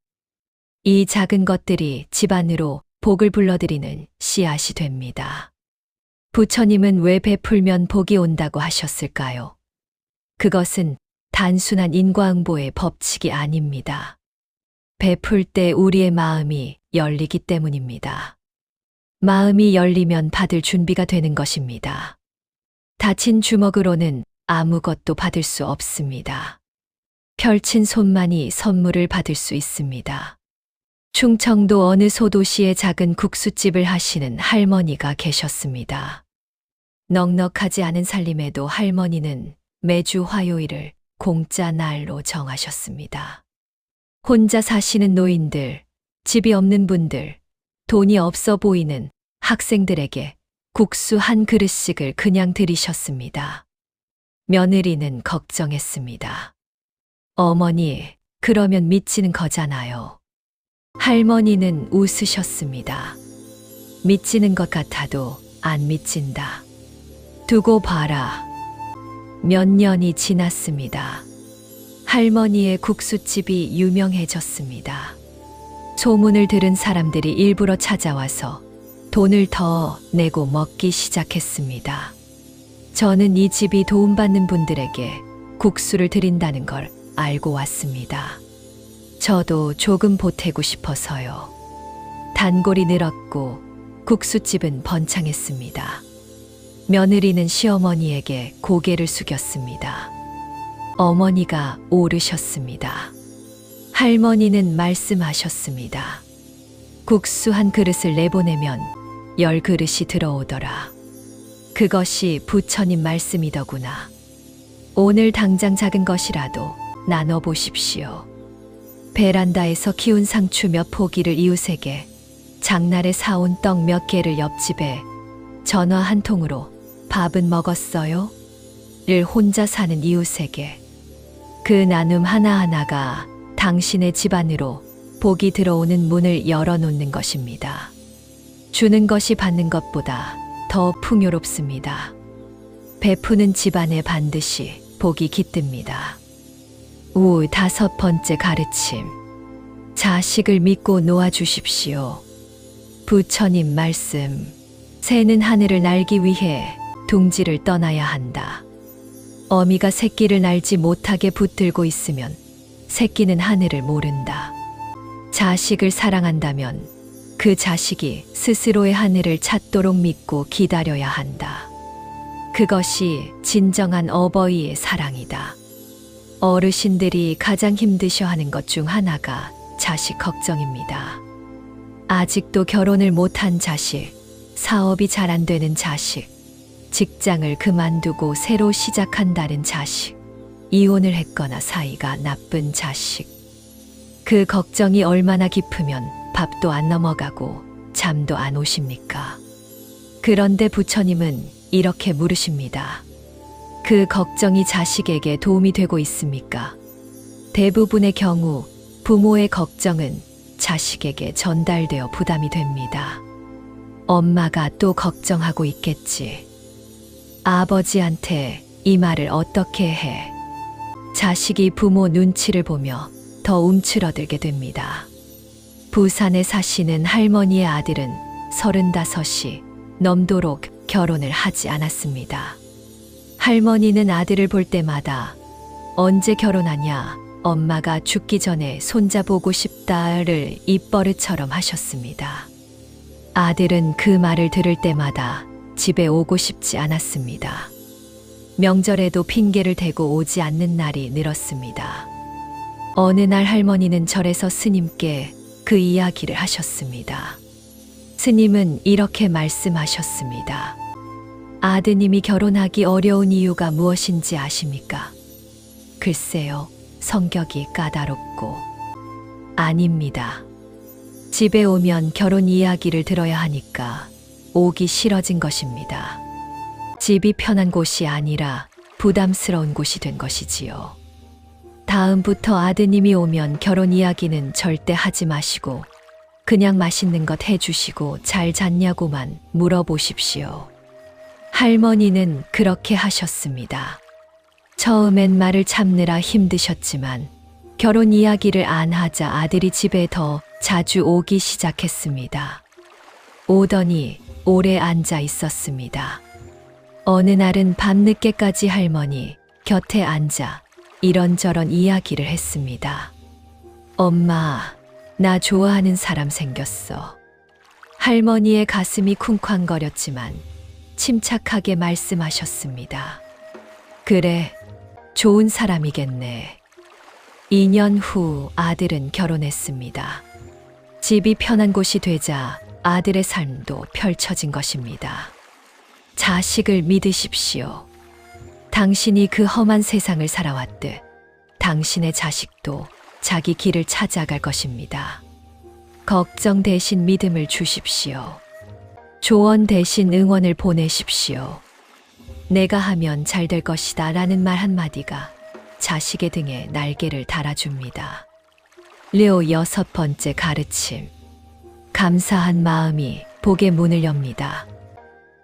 이 작은 것들이 집안으로 복을 불러들이는 씨앗이 됩니다. 부처님은 왜 베풀면 복이 온다고 하셨을까요? 그것은 단순한 인과응보의 법칙이 아닙니다. 베풀 때 우리의 마음이 열리기 때문입니다. 마음이 열리면 받을 준비가 되는 것입니다. 닫힌 주먹으로는 아무것도 받을 수 없습니다. 펼친 손만이 선물을 받을 수 있습니다. 충청도 어느 소도시에 작은 국수집을 하시는 할머니가 계셨습니다. 넉넉하지 않은 살림에도 할머니는 매주 화요일을 공짜 날로 정하셨습니다. 혼자 사시는 노인들, 집이 없는 분들, 돈이 없어 보이는 학생들에게 국수 한 그릇씩을 그냥 드리셨습니다. 며느리는 걱정했습니다. 어머니, 그러면 미치는 거잖아요. 할머니는 웃으셨습니다. 미치는 것 같아도 안 미친다. 두고 봐라. 몇 년이 지났습니다. 할머니의 국수집이 유명해졌습니다. 소문을 들은 사람들이 일부러 찾아와서 돈을 더 내고 먹기 시작했습니다. 저는 이 집이 도움받는 분들에게 국수를 드린다는 걸 알고 왔습니다. 저도 조금 보태고 싶어서요. 단골이 늘었고 국수집은 번창했습니다. 며느리는 시어머니에게 고개를 숙였습니다. 어머니가 오르셨습니다. 할머니는 말씀하셨습니다. 국수 한 그릇을 내보내면 10그릇이 들어오더라. 그것이 부처님 말씀이더구나. 오늘 당장 작은 것이라도 나눠보십시오. 베란다에서 키운 상추 몇 포기를 이웃에게, 장날에 사온 떡 몇 개를 옆집에, 전화 한 통으로 밥은 먹었어요? 를 혼자 사는 이웃에게, 그 나눔 하나하나가 당신의 집안으로 복이 들어오는 문을 열어놓는 것입니다. 주는 것이 받는 것보다 더 풍요롭습니다. 베푸는 집안에 반드시 복이 깃듭니다. 5번째 가르침. 자식을 믿고 놓아주십시오. 부처님 말씀. 새는 하늘을 날기 위해 둥지를 떠나야 한다. 어미가 새끼를 날지 못하게 붙들고 있으면 새끼는 하늘을 모른다. 자식을 사랑한다면 그 자식이 스스로의 하늘을 찾도록 믿고 기다려야 한다. 그것이 진정한 어버이의 사랑이다. 어르신들이 가장 힘드셔 하는 것 중 하나가 자식 걱정입니다. 아직도 결혼을 못한 자식, 사업이 잘 안 되는 자식, 직장을 그만두고 새로 시작한다는 자식, 이혼을 했거나 사이가 나쁜 자식. 그 걱정이 얼마나 깊으면 밥도 안 넘어가고 잠도 안 오십니까? 그런데 부처님은 이렇게 물으십니다. 그 걱정이 자식에게 도움이 되고 있습니까? 대부분의 경우 부모의 걱정은 자식에게 전달되어 부담이 됩니다. 엄마가 또 걱정하고 있겠지. 아버지한테 이 말을 어떻게 해? 자식이 부모 눈치를 보며 더 움츠러들게 됩니다. 부산에 사시는 할머니의 아들은 35이 넘도록 결혼을 하지 않았습니다. 할머니는 아들을 볼 때마다 언제 결혼하냐, 엄마가 죽기 전에 손자 보고 싶다를 입버릇처럼 하셨습니다. 아들은 그 말을 들을 때마다 집에 오고 싶지 않았습니다. 명절에도 핑계를 대고 오지 않는 날이 늘었습니다. 어느 날 할머니는 절에서 스님께 그 이야기를 하셨습니다. 스님은 이렇게 말씀하셨습니다. 아드님이 결혼하기 어려운 이유가 무엇인지 아십니까? 글쎄요, 성격이 까다롭고. 아닙니다. 집에 오면 결혼 이야기를 들어야 하니까 오기 싫어진 것입니다. 집이 편한 곳이 아니라 부담스러운 곳이 된 것이지요. 다음부터 아드님이 오면 결혼 이야기는 절대 하지 마시고 그냥 맛있는 것 해주시고 잘 잤냐고만 물어보십시오. 할머니는 그렇게 하셨습니다. 처음엔 말을 참느라 힘드셨지만 결혼 이야기를 안 하자 아들이 집에 더 자주 오기 시작했습니다. 오더니 오래 앉아 있었습니다. 어느 날은 밤늦게까지 할머니 곁에 앉아 이런저런 이야기를 했습니다. 엄마, 나 좋아하는 사람 생겼어. 할머니의 가슴이 쿵쾅거렸지만 침착하게 말씀하셨습니다. 그래, 좋은 사람이겠네. 2년 후 아들은 결혼했습니다. 집이 편한 곳이 되자 아들의 삶도 펼쳐진 것입니다. 자식을 믿으십시오. 당신이 그 험한 세상을 살아왔듯 당신의 자식도 자기 길을 찾아갈 것입니다. 걱정 대신 믿음을 주십시오. 조언 대신 응원을 보내십시오. 내가 하면 잘 될 것이다 라는 말 한마디가 자식의 등에 날개를 달아줍니다. 료 6번째 가르침. 감사한 마음이 복의 문을 엽니다.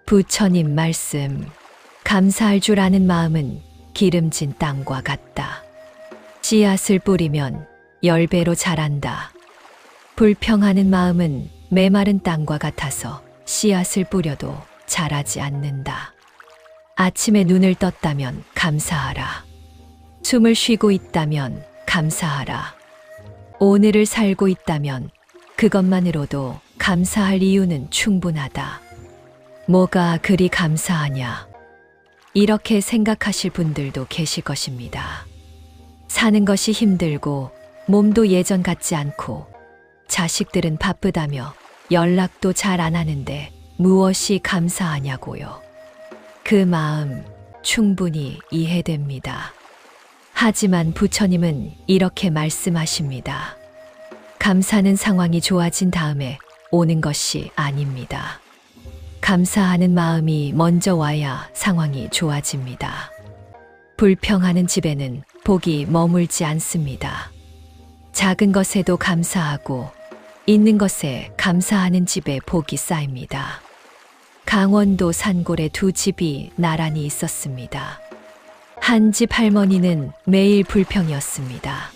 부처님 말씀. 감사할 줄 아는 마음은 기름진 땅과 같다. 씨앗을 뿌리면 10배로 자란다. 불평하는 마음은 메마른 땅과 같아서 씨앗을 뿌려도 자라지 않는다. 아침에 눈을 떴다면 감사하라. 숨을 쉬고 있다면 감사하라. 오늘을 살고 있다면 그것만으로도 감사할 이유는 충분하다. 뭐가 그리 감사하냐? 이렇게 생각하실 분들도 계실 것입니다. 사는 것이 힘들고 몸도 예전 같지 않고 자식들은 바쁘다며 연락도 잘 안 하는데 무엇이 감사하냐고요. 그 마음 충분히 이해됩니다. 하지만 부처님은 이렇게 말씀하십니다. 감사는 상황이 좋아진 다음에 오는 것이 아닙니다. 감사하는 마음이 먼저 와야 상황이 좋아집니다. 불평하는 집에는 복이 머물지 않습니다. 작은 것에도 감사하고 있는 것에 감사하는 집에 복이 쌓입니다. 강원도 산골에 2집이 나란히 있었습니다. 한 집 할머니는 매일 불평이었습니다.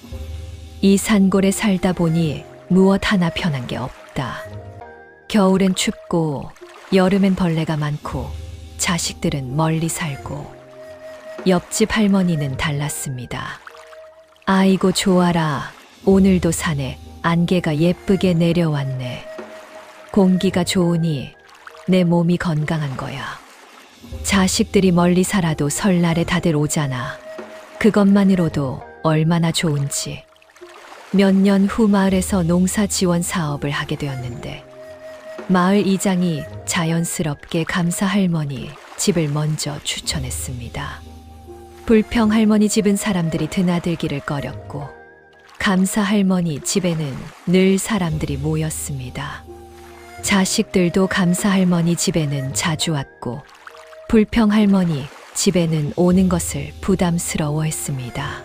이 산골에 살다 보니 무엇 하나 편한 게 없다. 겨울엔 춥고 여름엔 벌레가 많고 자식들은 멀리 살고. 옆집 할머니는 달랐습니다. 아이고 좋아라. 오늘도 산에 안개가 예쁘게 내려왔네. 공기가 좋으니 내 몸이 건강한 거야. 자식들이 멀리 살아도 설날에 다들 오잖아. 그것만으로도 얼마나 좋은지. 몇 년 후 마을에서 농사 지원 사업을 하게 되었는데 마을 이장이 자연스럽게 감사 할머니 집을 먼저 추천했습니다. 불평 할머니 집은 사람들이 드나들기를 꺼렸고 감사 할머니 집에는 늘 사람들이 모였습니다. 자식들도 감사 할머니 집에는 자주 왔고 불평 할머니 집에는 오는 것을 부담스러워했습니다.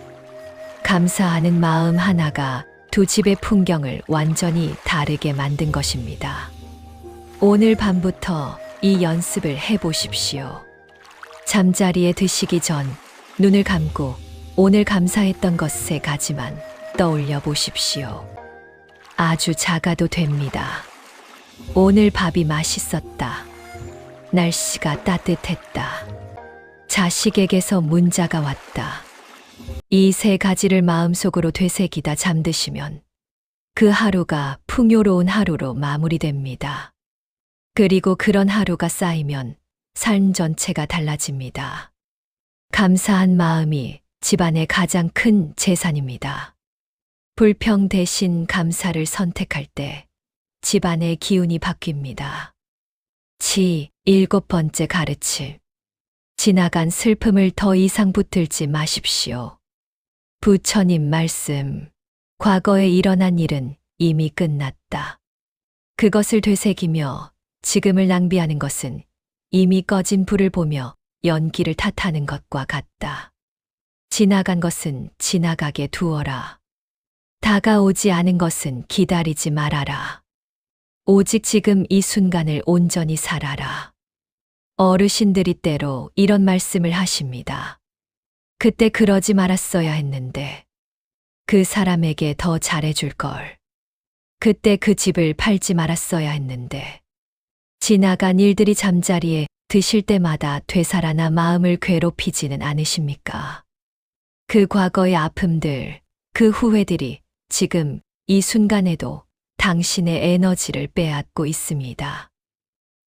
감사하는 마음 하나가 2집의 풍경을 완전히 다르게 만든 것입니다. 오늘 밤부터 이 연습을 해보십시오. 잠자리에 드시기 전 눈을 감고 오늘 감사했던 것 3가지만 떠올려 보십시오. 아주 작아도 됩니다. 오늘 밥이 맛있었다. 날씨가 따뜻했다. 자식에게서 문자가 왔다. 이 세 가지를 마음속으로 되새기다 잠드시면 그 하루가 풍요로운 하루로 마무리됩니다. 그리고 그런 하루가 쌓이면 삶 전체가 달라집니다. 감사한 마음이 집안의 가장 큰 재산입니다. 불평 대신 감사를 선택할 때 집안의 기운이 바뀝니다. 7번째 가르침. 지나간 슬픔을 더 이상 붙들지 마십시오. 부처님 말씀. 과거에 일어난 일은 이미 끝났다. 그것을 되새기며 지금을 낭비하는 것은 이미 꺼진 불을 보며 연기를 탓하는 것과 같다. 지나간 것은 지나가게 두어라. 다가오지 않은 것은 기다리지 말아라. 오직 지금 이 순간을 온전히 살아라. 어르신들이 때로 이런 말씀을 하십니다. 그때 그러지 말았어야 했는데, 그 사람에게 더 잘해줄 걸. 그때 그 집을 팔지 말았어야 했는데. 지나간 일들이 잠자리에 드실 때마다 되살아나 마음을 괴롭히지는 않으십니까? 그 과거의 아픔들, 그 후회들이 지금 이 순간에도 당신의 에너지를 빼앗고 있습니다.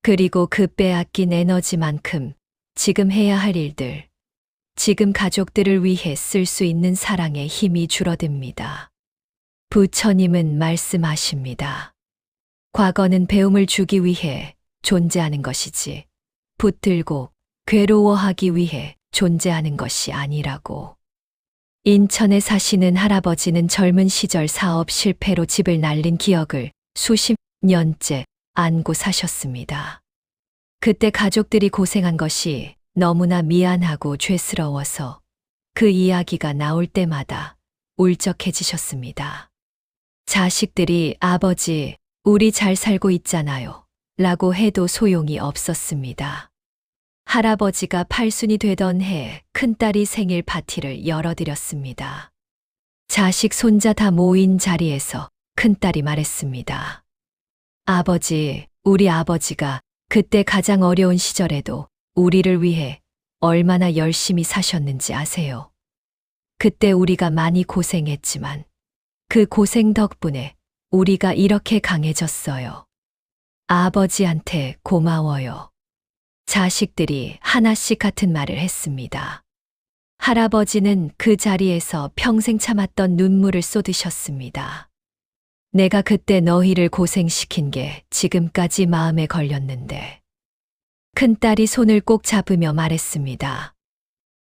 그리고 그 빼앗긴 에너지만큼 지금 해야 할 일들, 지금 가족들을 위해 쓸 수 있는 사랑의 힘이 줄어듭니다. 부처님은 말씀하십니다. 과거는 배움을 주기 위해 존재하는 것이지, 붙들고 괴로워하기 위해 존재하는 것이 아니라고. 인천에 사시는 할아버지는 젊은 시절 사업 실패로 집을 날린 기억을 수십 년째 안고 사셨습니다. 그때 가족들이 고생한 것이 너무나 미안하고 죄스러워서 그 이야기가 나올 때마다 울적해지셨습니다. 자식들이 아버지, 우리 잘 살고 있잖아요. 라고 해도 소용이 없었습니다. 할아버지가 팔순이 되던 해 큰딸이 생일 파티를 열어드렸습니다. 자식 손자 다 모인 자리에서 큰딸이 말했습니다. 아버지, 우리 아버지가 그때 가장 어려운 시절에도 우리를 위해 얼마나 열심히 사셨는지 아세요? 그때 우리가 많이 고생했지만 그 고생 덕분에 우리가 이렇게 강해졌어요. 아버지한테 고마워요. 자식들이 하나씩 같은 말을 했습니다. 할아버지는 그 자리에서 평생 참았던 눈물을 쏟으셨습니다. 내가 그때 너희를 고생시킨 게 지금까지 마음에 걸렸는데. 큰딸이 손을 꼭 잡으며 말했습니다.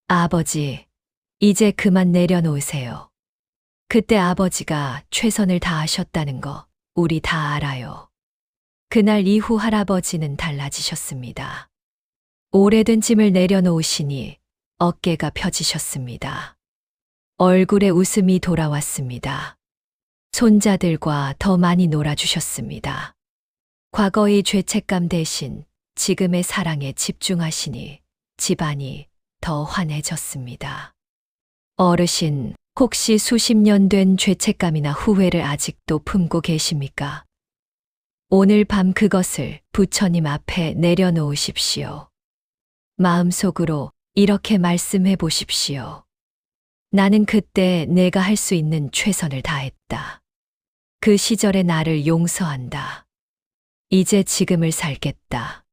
아버지, 이제 그만 내려놓으세요. 그때 아버지가 최선을 다하셨다는 거 우리 다 알아요. 그날 이후 할아버지는 달라지셨습니다. 오래된 짐을 내려놓으시니 어깨가 펴지셨습니다. 얼굴에 웃음이 돌아왔습니다. 손자들과 더 많이 놀아주셨습니다. 과거의 죄책감 대신 지금의 사랑에 집중하시니 집안이 더 환해졌습니다. 어르신, 혹시 수십 년 된 죄책감이나 후회를 아직도 품고 계십니까? 오늘 밤 그것을 부처님 앞에 내려놓으십시오. 마음속으로 이렇게 말씀해 보십시오. 나는 그때 내가 할 수 있는 최선을 다했다. 그 시절의 나를 용서한다. 이제 지금을 살겠다.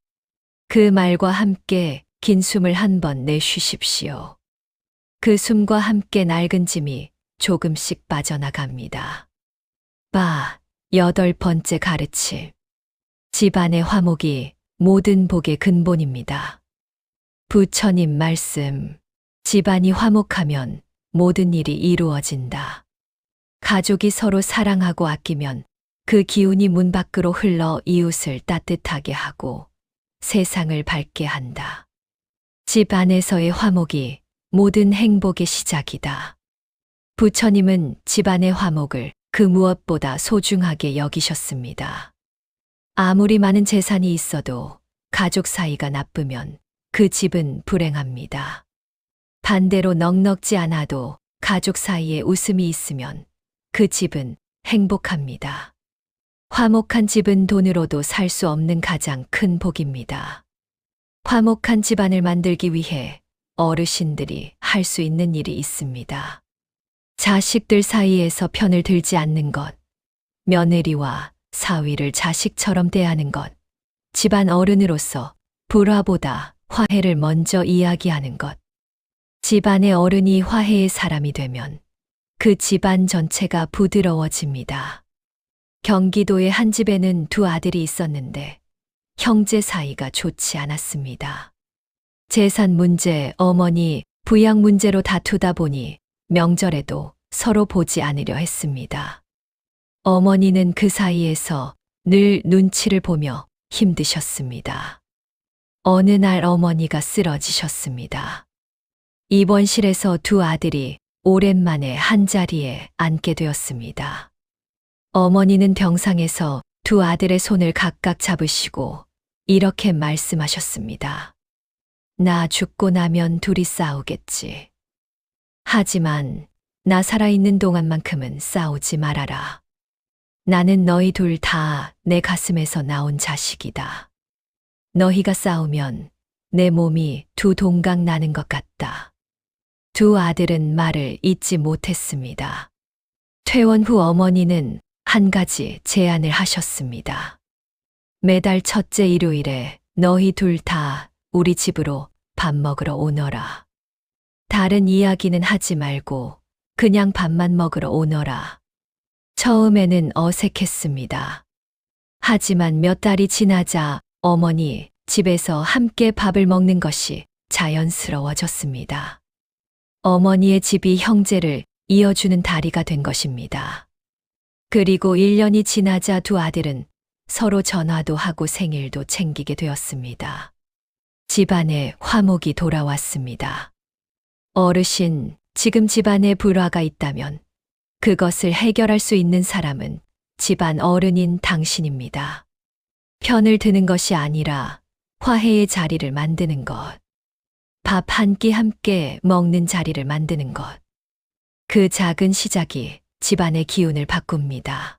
그 말과 함께 긴 숨을 한 번 내쉬십시오. 그 숨과 함께 낡은 짐이 조금씩 빠져나갑니다. 8번째 가르침. 집안의 화목이 모든 복의 근본입니다. 부처님 말씀. 집안이 화목하면 모든 일이 이루어진다. 가족이 서로 사랑하고 아끼면 그 기운이 문 밖으로 흘러 이웃을 따뜻하게 하고 세상을 밝게 한다. 집 안에서의 화목이 모든 행복의 시작이다. 부처님은 집안의 화목을 그 무엇보다 소중하게 여기셨습니다. 아무리 많은 재산이 있어도 가족 사이가 나쁘면 그 집은 불행합니다. 반대로 넉넉지 않아도 가족 사이에 웃음이 있으면 그 집은 행복합니다. 화목한 집은 돈으로도 살 수 없는 가장 큰 복입니다. 화목한 집안을 만들기 위해 어르신들이 할 수 있는 일이 있습니다. 자식들 사이에서 편을 들지 않는 것, 며느리와 사위를 자식처럼 대하는 것, 집안 어른으로서 불화보다 화해를 먼저 이야기하는 것. 집안의 어른이 화해의 사람이 되면 그 집안 전체가 부드러워집니다. 경기도의 한 집에는 두 아들이 있었는데 형제 사이가 좋지 않았습니다. 재산 문제, 어머니 부양 문제로 다투다 보니 명절에도 서로 보지 않으려 했습니다. 어머니는 그 사이에서 늘 눈치를 보며 힘드셨습니다. 어느 날 어머니가 쓰러지셨습니다. 입원실에서 두 아들이 오랜만에 한자리에 앉게 되었습니다. 어머니는 병상에서 두 아들의 손을 각각 잡으시고 이렇게 말씀하셨습니다. 나 죽고 나면 둘이 싸우겠지. 하지만 나 살아있는 동안만큼은 싸우지 말아라. 나는 너희 둘 다 내 가슴에서 나온 자식이다. 너희가 싸우면 내 몸이 두 동강 나는 것 같다. 두 아들은 말을 잇지 못했습니다. 퇴원 후 어머니는 한 가지 제안을 하셨습니다. 매달 첫째 일요일에 너희 둘 다 우리 집으로 밥 먹으러 오너라. 다른 이야기는 하지 말고 그냥 밥만 먹으러 오너라. 처음에는 어색했습니다. 하지만 몇 달이 지나자 어머니 집에서 함께 밥을 먹는 것이 자연스러워졌습니다. 어머니의 집이 형제를 이어주는 다리가 된 것입니다. 그리고 1년이 지나자 두 아들은 서로 전화도 하고 생일도 챙기게 되었습니다. 집안에 화목이 돌아왔습니다. 어르신, 지금 집안에 불화가 있다면 그것을 해결할 수 있는 사람은 집안 어른인 당신입니다. 편을 드는 것이 아니라 화해의 자리를 만드는 것. 밥 한 끼 함께 먹는 자리를 만드는 것. 그 작은 시작이 집안의 기운을 바꿉니다.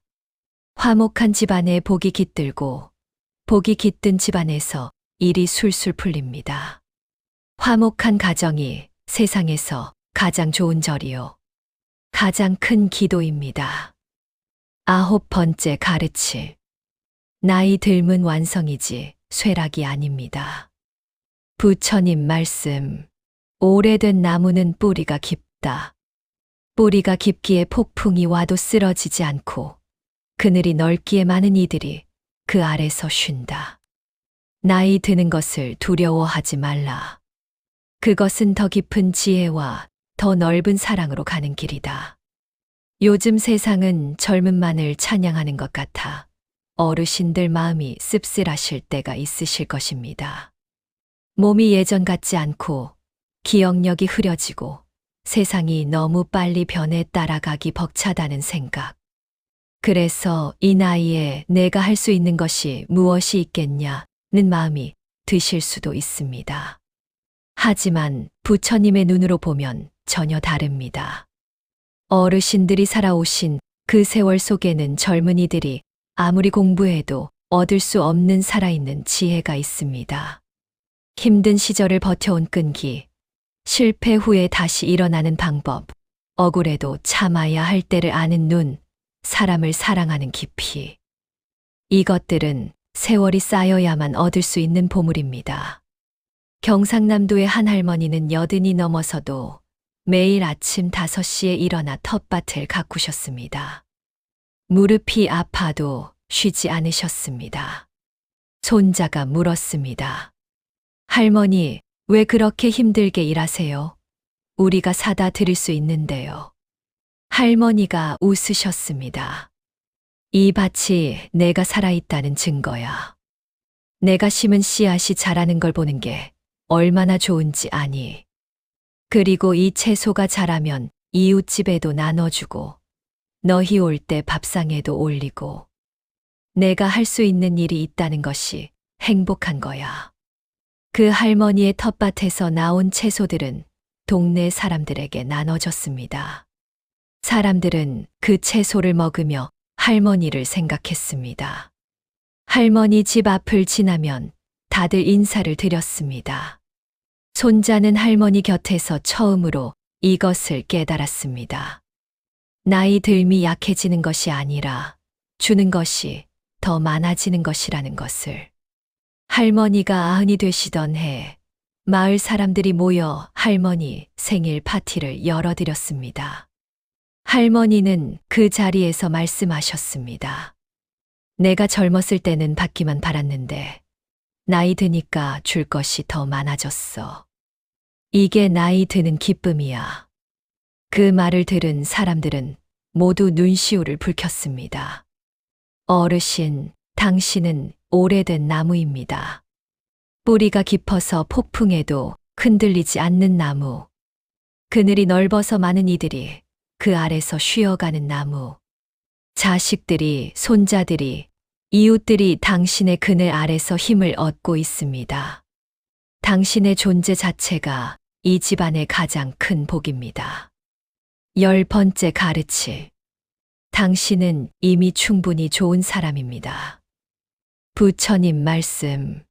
화목한 집안에 복이 깃들고 복이 깃든 집안에서 일이 술술 풀립니다. 화목한 가정이 세상에서 가장 좋은 절이요. 가장 큰 기도입니다. 9번째 가르침. 나이 들면 완성이지 쇠락이 아닙니다. 부처님 말씀. 오래된 나무는 뿌리가 깊다. 뿌리가 깊기에 폭풍이 와도 쓰러지지 않고 그늘이 넓기에 많은 이들이 그 아래서 쉰다. 나이 드는 것을 두려워하지 말라. 그것은 더 깊은 지혜와 더 넓은 사랑으로 가는 길이다. 요즘 세상은 젊음만을 찬양하는 것 같아 어르신들 마음이 씁쓸하실 때가 있으실 것입니다. 몸이 예전 같지 않고 기억력이 흐려지고 세상이 너무 빨리 변해 따라가기 벅차다는 생각. 그래서 이 나이에 내가 할 수 있는 것이 무엇이 있겠냐는 마음이 드실 수도 있습니다. 하지만 부처님의 눈으로 보면 전혀 다릅니다. 어르신들이 살아오신 그 세월 속에는 젊은이들이 아무리 공부해도 얻을 수 없는 살아있는 지혜가 있습니다. 힘든 시절을 버텨온 끈기, 실패 후에 다시 일어나는 방법, 억울해도 참아야 할 때를 아는 눈, 사람을 사랑하는 깊이. 이것들은 세월이 쌓여야만 얻을 수 있는 보물입니다. 경상남도의 한 할머니는 80이 넘어서도 매일 아침 5시에 일어나 텃밭을 가꾸셨습니다. 무릎이 아파도 쉬지 않으셨습니다. 손자가 물었습니다. 할머니, 왜 그렇게 힘들게 일하세요? 우리가 사다 드릴 수 있는데요. 할머니가 웃으셨습니다. 이 밭이 내가 살아있다는 증거야. 내가 심은 씨앗이 자라는 걸 보는 게 얼마나 좋은지 아니. 그리고 이 채소가 자라면 이웃집에도 나눠주고 너희 올 때 밥상에도 올리고 내가 할 수 있는 일이 있다는 것이 행복한 거야. 그 할머니의 텃밭에서 나온 채소들은 동네 사람들에게 나눠졌습니다. 사람들은 그 채소를 먹으며 할머니를 생각했습니다. 할머니 집 앞을 지나면 다들 인사를 드렸습니다. 손자는 할머니 곁에서 처음으로 이것을 깨달았습니다. 나이 들미 약해지는 것이 아니라 주는 것이 더 많아지는 것이라는 것을. 할머니가 90이 되시던 해 마을 사람들이 모여 할머니 생일 파티를 열어드렸습니다. 할머니는 그 자리에서 말씀하셨습니다. 내가 젊었을 때는 받기만 바랐는데 나이 드니까 줄 것이 더 많아졌어. 이게 나이 드는 기쁨이야. 그 말을 들은 사람들은 모두 눈시울을 붉혔습니다. 어르신, 당신은 오래된 나무입니다. 뿌리가 깊어서 폭풍에도 흔들리지 않는 나무. 그늘이 넓어서 많은 이들이 그 아래서 쉬어가는 나무. 자식들이, 손자들이, 이웃들이 당신의 그늘 아래서 힘을 얻고 있습니다. 당신의 존재 자체가 이 집안의 가장 큰 복입니다. 10번째 가르침. 당신은 이미 충분히 좋은 사람입니다. 부처님 말씀.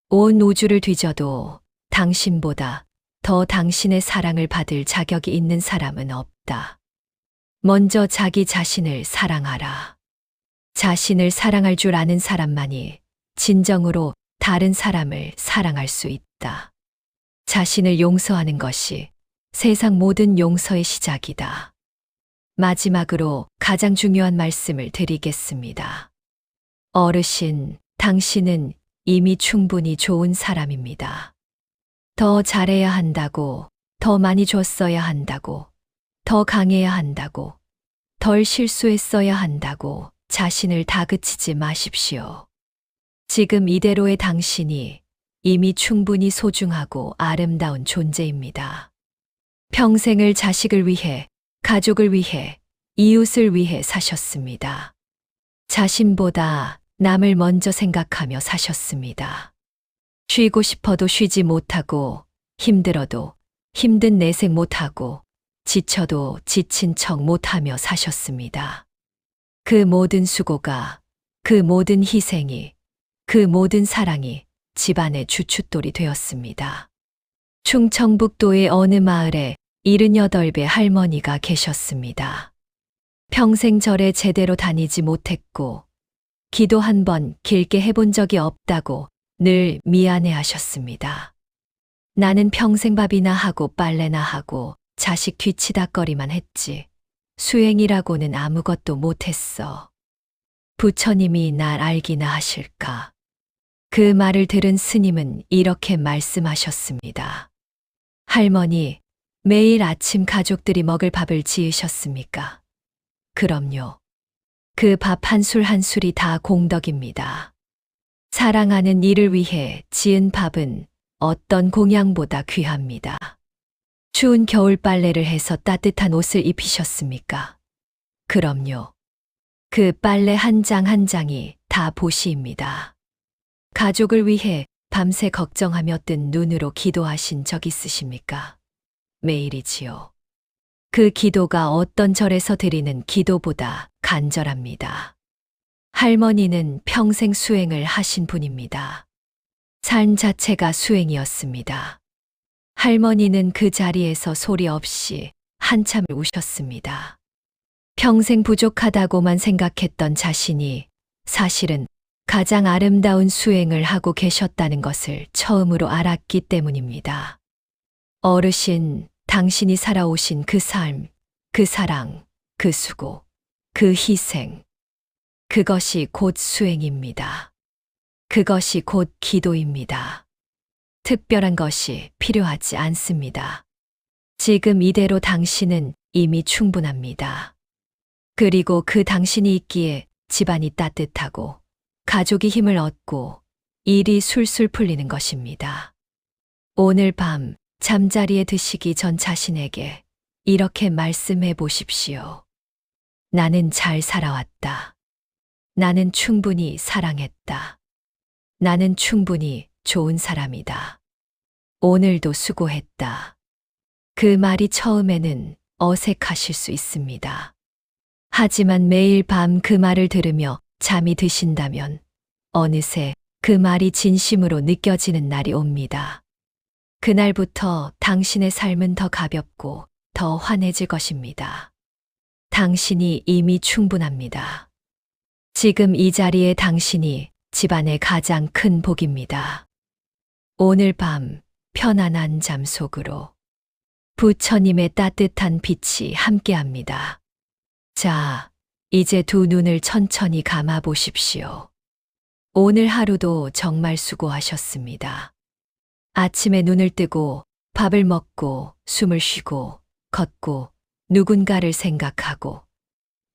온 우주를 뒤져도 당신보다 더 당신의 사랑을 받을 자격이 있는 사람은 없다. 먼저 자기 자신을 사랑하라. 자신을 사랑할 줄 아는 사람만이 진정으로 다른 사람을 사랑할 수 있다. 자신을 용서하는 것이 세상 모든 용서의 시작이다. 마지막으로 가장 중요한 말씀을 드리겠습니다. 어르신, 당신은 이미 충분히 좋은 사람입니다. 더 잘해야 한다고, 더 많이 줬어야 한다고, 더 강해야 한다고, 덜 실수했어야 한다고 자신을 다그치지 마십시오. 지금 이대로의 당신이 이미 충분히 소중하고 아름다운 존재입니다. 평생을 자식을 위해, 가족을 위해, 이웃을 위해 사셨습니다. 자신보다 남을 먼저 생각하며 사셨습니다. 쉬고 싶어도 쉬지 못하고, 힘들어도 힘든 내색 못하고, 지쳐도 지친 척 못하며 사셨습니다. 그 모든 수고가, 그 모든 희생이, 그 모든 사랑이 집안의 주춧돌이 되었습니다. 충청북도의 어느 마을에 78배 할머니가 계셨습니다. 평생 절에 제대로 다니지 못했고, 기도 한 번 길게 해본 적이 없다고 늘 미안해 하셨습니다. 나는 평생 밥이나 하고 빨래나 하고 자식 뒤치다꺼리만 했지. 수행이라고는 아무것도 못했어. 부처님이 날 알기나 하실까. 그 말을 들은 스님은 이렇게 말씀하셨습니다. 할머니, 매일 아침 가족들이 먹을 밥을 지으셨습니까? 그럼요. 그 밥 한 술 한 술이 다 공덕입니다. 사랑하는 이를 위해 지은 밥은 어떤 공양보다 귀합니다. 추운 겨울 빨래를 해서 따뜻한 옷을 입히셨습니까? 그럼요. 그 빨래 한 장 한 장이 다 보시입니다. 가족을 위해 밤새 걱정하며 뜬 눈으로 기도하신 적 있으십니까? 매일이지요. 그 기도가 어떤 절에서 드리는 기도보다 간절합니다. 할머니는 평생 수행을 하신 분입니다. 삶 자체가 수행이었습니다. 할머니는 그 자리에서 소리 없이 한참을 우셨습니다. 평생 부족하다고만 생각했던 자신이 사실은 가장 아름다운 수행을 하고 계셨다는 것을 처음으로 알았기 때문입니다. 어르신, 당신이 살아오신 그 삶, 그 사랑, 그 수고, 그 희생, 그것이 곧 수행입니다. 그것이 곧 기도입니다. 특별한 것이 필요하지 않습니다. 지금 이대로 당신은 이미 충분합니다. 그리고 그 당신이 있기에 집안이 따뜻하고 가족이 힘을 얻고 일이 술술 풀리는 것입니다. 오늘 밤 잠자리에 드시기 전 자신에게 이렇게 말씀해 보십시오. 나는 잘 살아왔다. 나는 충분히 사랑했다. 나는 충분히 좋은 사람이다. 오늘도 수고했다. 그 말이 처음에는 어색하실 수 있습니다. 하지만 매일 밤 그 말을 들으며 잠이 드신다면 어느새 그 말이 진심으로 느껴지는 날이 옵니다. 그날부터 당신의 삶은 더 가볍고 더 환해질 것입니다. 당신이 이미 충분합니다. 지금 이 자리에 당신이 집안의 가장 큰 복입니다. 오늘 밤 편안한 잠 속으로 부처님의 따뜻한 빛이 함께합니다. 자, 이제 두 눈을 천천히 감아 보십시오. 오늘 하루도 정말 수고하셨습니다. 아침에 눈을 뜨고 밥을 먹고 숨을 쉬고 걷고 누군가를 생각하고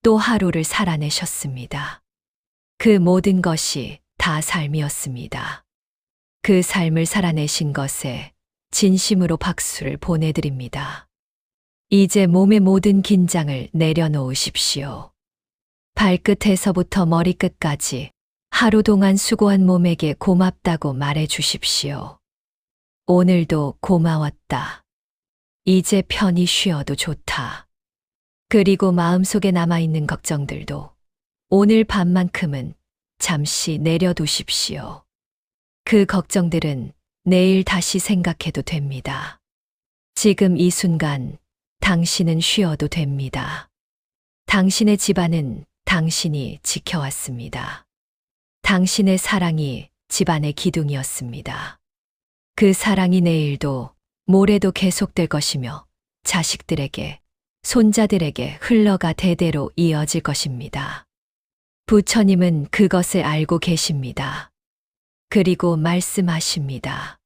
또 하루를 살아내셨습니다. 그 모든 것이 다 삶이었습니다. 그 삶을 살아내신 것에 진심으로 박수를 보내드립니다. 이제 몸의 모든 긴장을 내려놓으십시오. 발끝에서부터 머리끝까지 하루 동안 수고한 몸에게 고맙다고 말해 주십시오. 오늘도 고마웠다. 이제 편히 쉬어도 좋다. 그리고 마음속에 남아있는 걱정들도 오늘 밤만큼은 잠시 내려두십시오. 그 걱정들은 내일 다시 생각해도 됩니다. 지금 이 순간 당신은 쉬어도 됩니다. 당신의 집안은 당신이 지켜왔습니다. 당신의 사랑이 집안의 기둥이었습니다. 그 사랑이 내일도 모레도 계속될 것이며 자식들에게, 손자들에게 흘러가 대대로 이어질 것입니다. 부처님은 그것을 알고 계십니다. 그리고 말씀하십니다.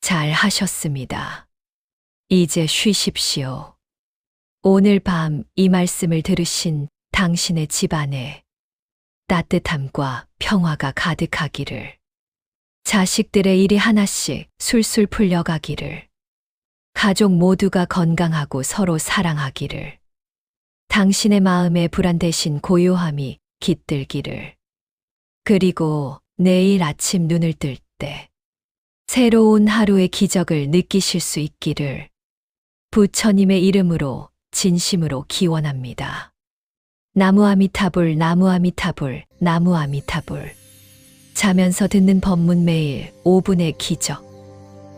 잘 하셨습니다. 이제 쉬십시오. 오늘 밤 이 말씀을 들으신 당신의 집안에 따뜻함과 평화가 가득하기를, 자식들의 일이 하나씩 술술 풀려가기를, 가족 모두가 건강하고 서로 사랑하기를, 당신의 마음에 불안 대신 고요함이 깃들기를, 그리고 내일 아침 눈을 뜰 때 새로운 하루의 기적을 느끼실 수 있기를 부처님의 이름으로 진심으로 기원합니다. 나무아미타불, 나무아미타불, 나무아미타불. 자면서 듣는 법문 매일 5분의 기적.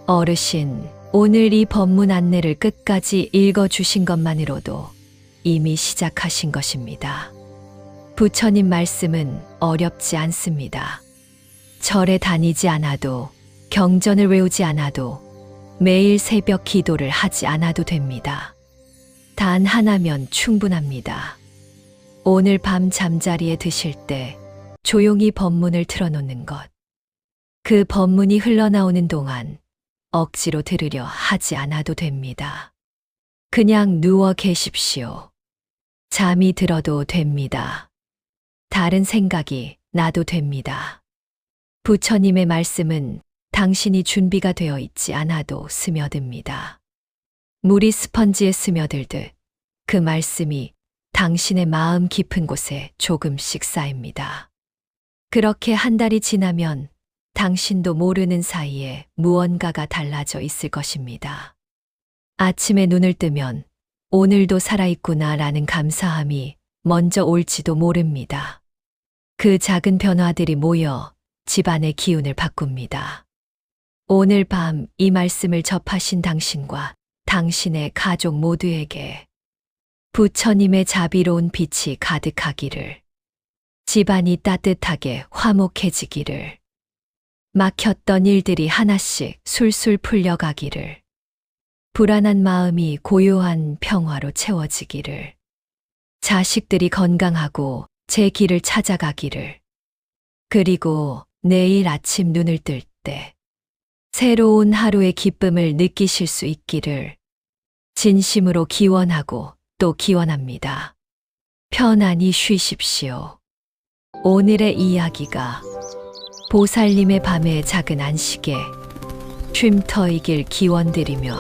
어르신, 오늘 이 법문 안내를 끝까지 읽어주신 것만으로도 이미 시작하신 것입니다. 부처님 말씀은 어렵지 않습니다. 절에 다니지 않아도, 경전을 외우지 않아도, 매일 새벽 기도를 하지 않아도 됩니다. 단 하나면 충분합니다. 오늘 밤 잠자리에 드실 때 조용히 법문을 틀어놓는 것. 그 법문이 흘러나오는 동안 억지로 들으려 하지 않아도 됩니다. 그냥 누워 계십시오. 잠이 들어도 됩니다. 다른 생각이 나도 됩니다. 부처님의 말씀은 당신이 준비가 되어 있지 않아도 스며듭니다. 물이 스펀지에 스며들듯 그 말씀이 당신의 마음 깊은 곳에 조금씩 쌓입니다. 그렇게 한 달이 지나면 당신도 모르는 사이에 무언가가 달라져 있을 것입니다. 아침에 눈을 뜨면 오늘도 살아있구나라는 감사함이 먼저 올지도 모릅니다. 그 작은 변화들이 모여 집안의 기운을 바꿉니다. 오늘 밤 이 말씀을 접하신 당신과 당신의 가족 모두에게 부처님의 자비로운 빛이 가득하기를, 집안이 따뜻하게 화목해지기를, 막혔던 일들이 하나씩 술술 풀려가기를, 불안한 마음이 고요한 평화로 채워지기를, 자식들이 건강하고 제 길을 찾아가기를, 그리고 내일 아침 눈을 뜰 때 새로운 하루의 기쁨을 느끼실 수 있기를 진심으로 기원하고 또 기원합니다. 편안히 쉬십시오. 오늘의 이야기가 보살님의 밤의 작은 안식에 쉼터이길 기원드리며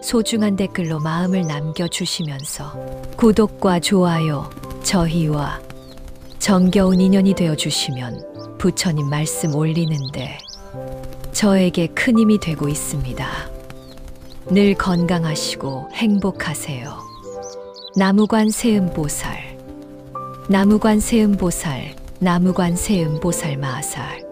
소중한 댓글로 마음을 남겨주시면서 구독과 좋아요, 저희와 정겨운 인연이 되어주시면 부처님 말씀 올리는데 저에게 큰 힘이 되고 있습니다. 늘 건강하시고 행복하세요. 나무관 세음보살, 나무관 세음보살, 나무관 세음보살 마살.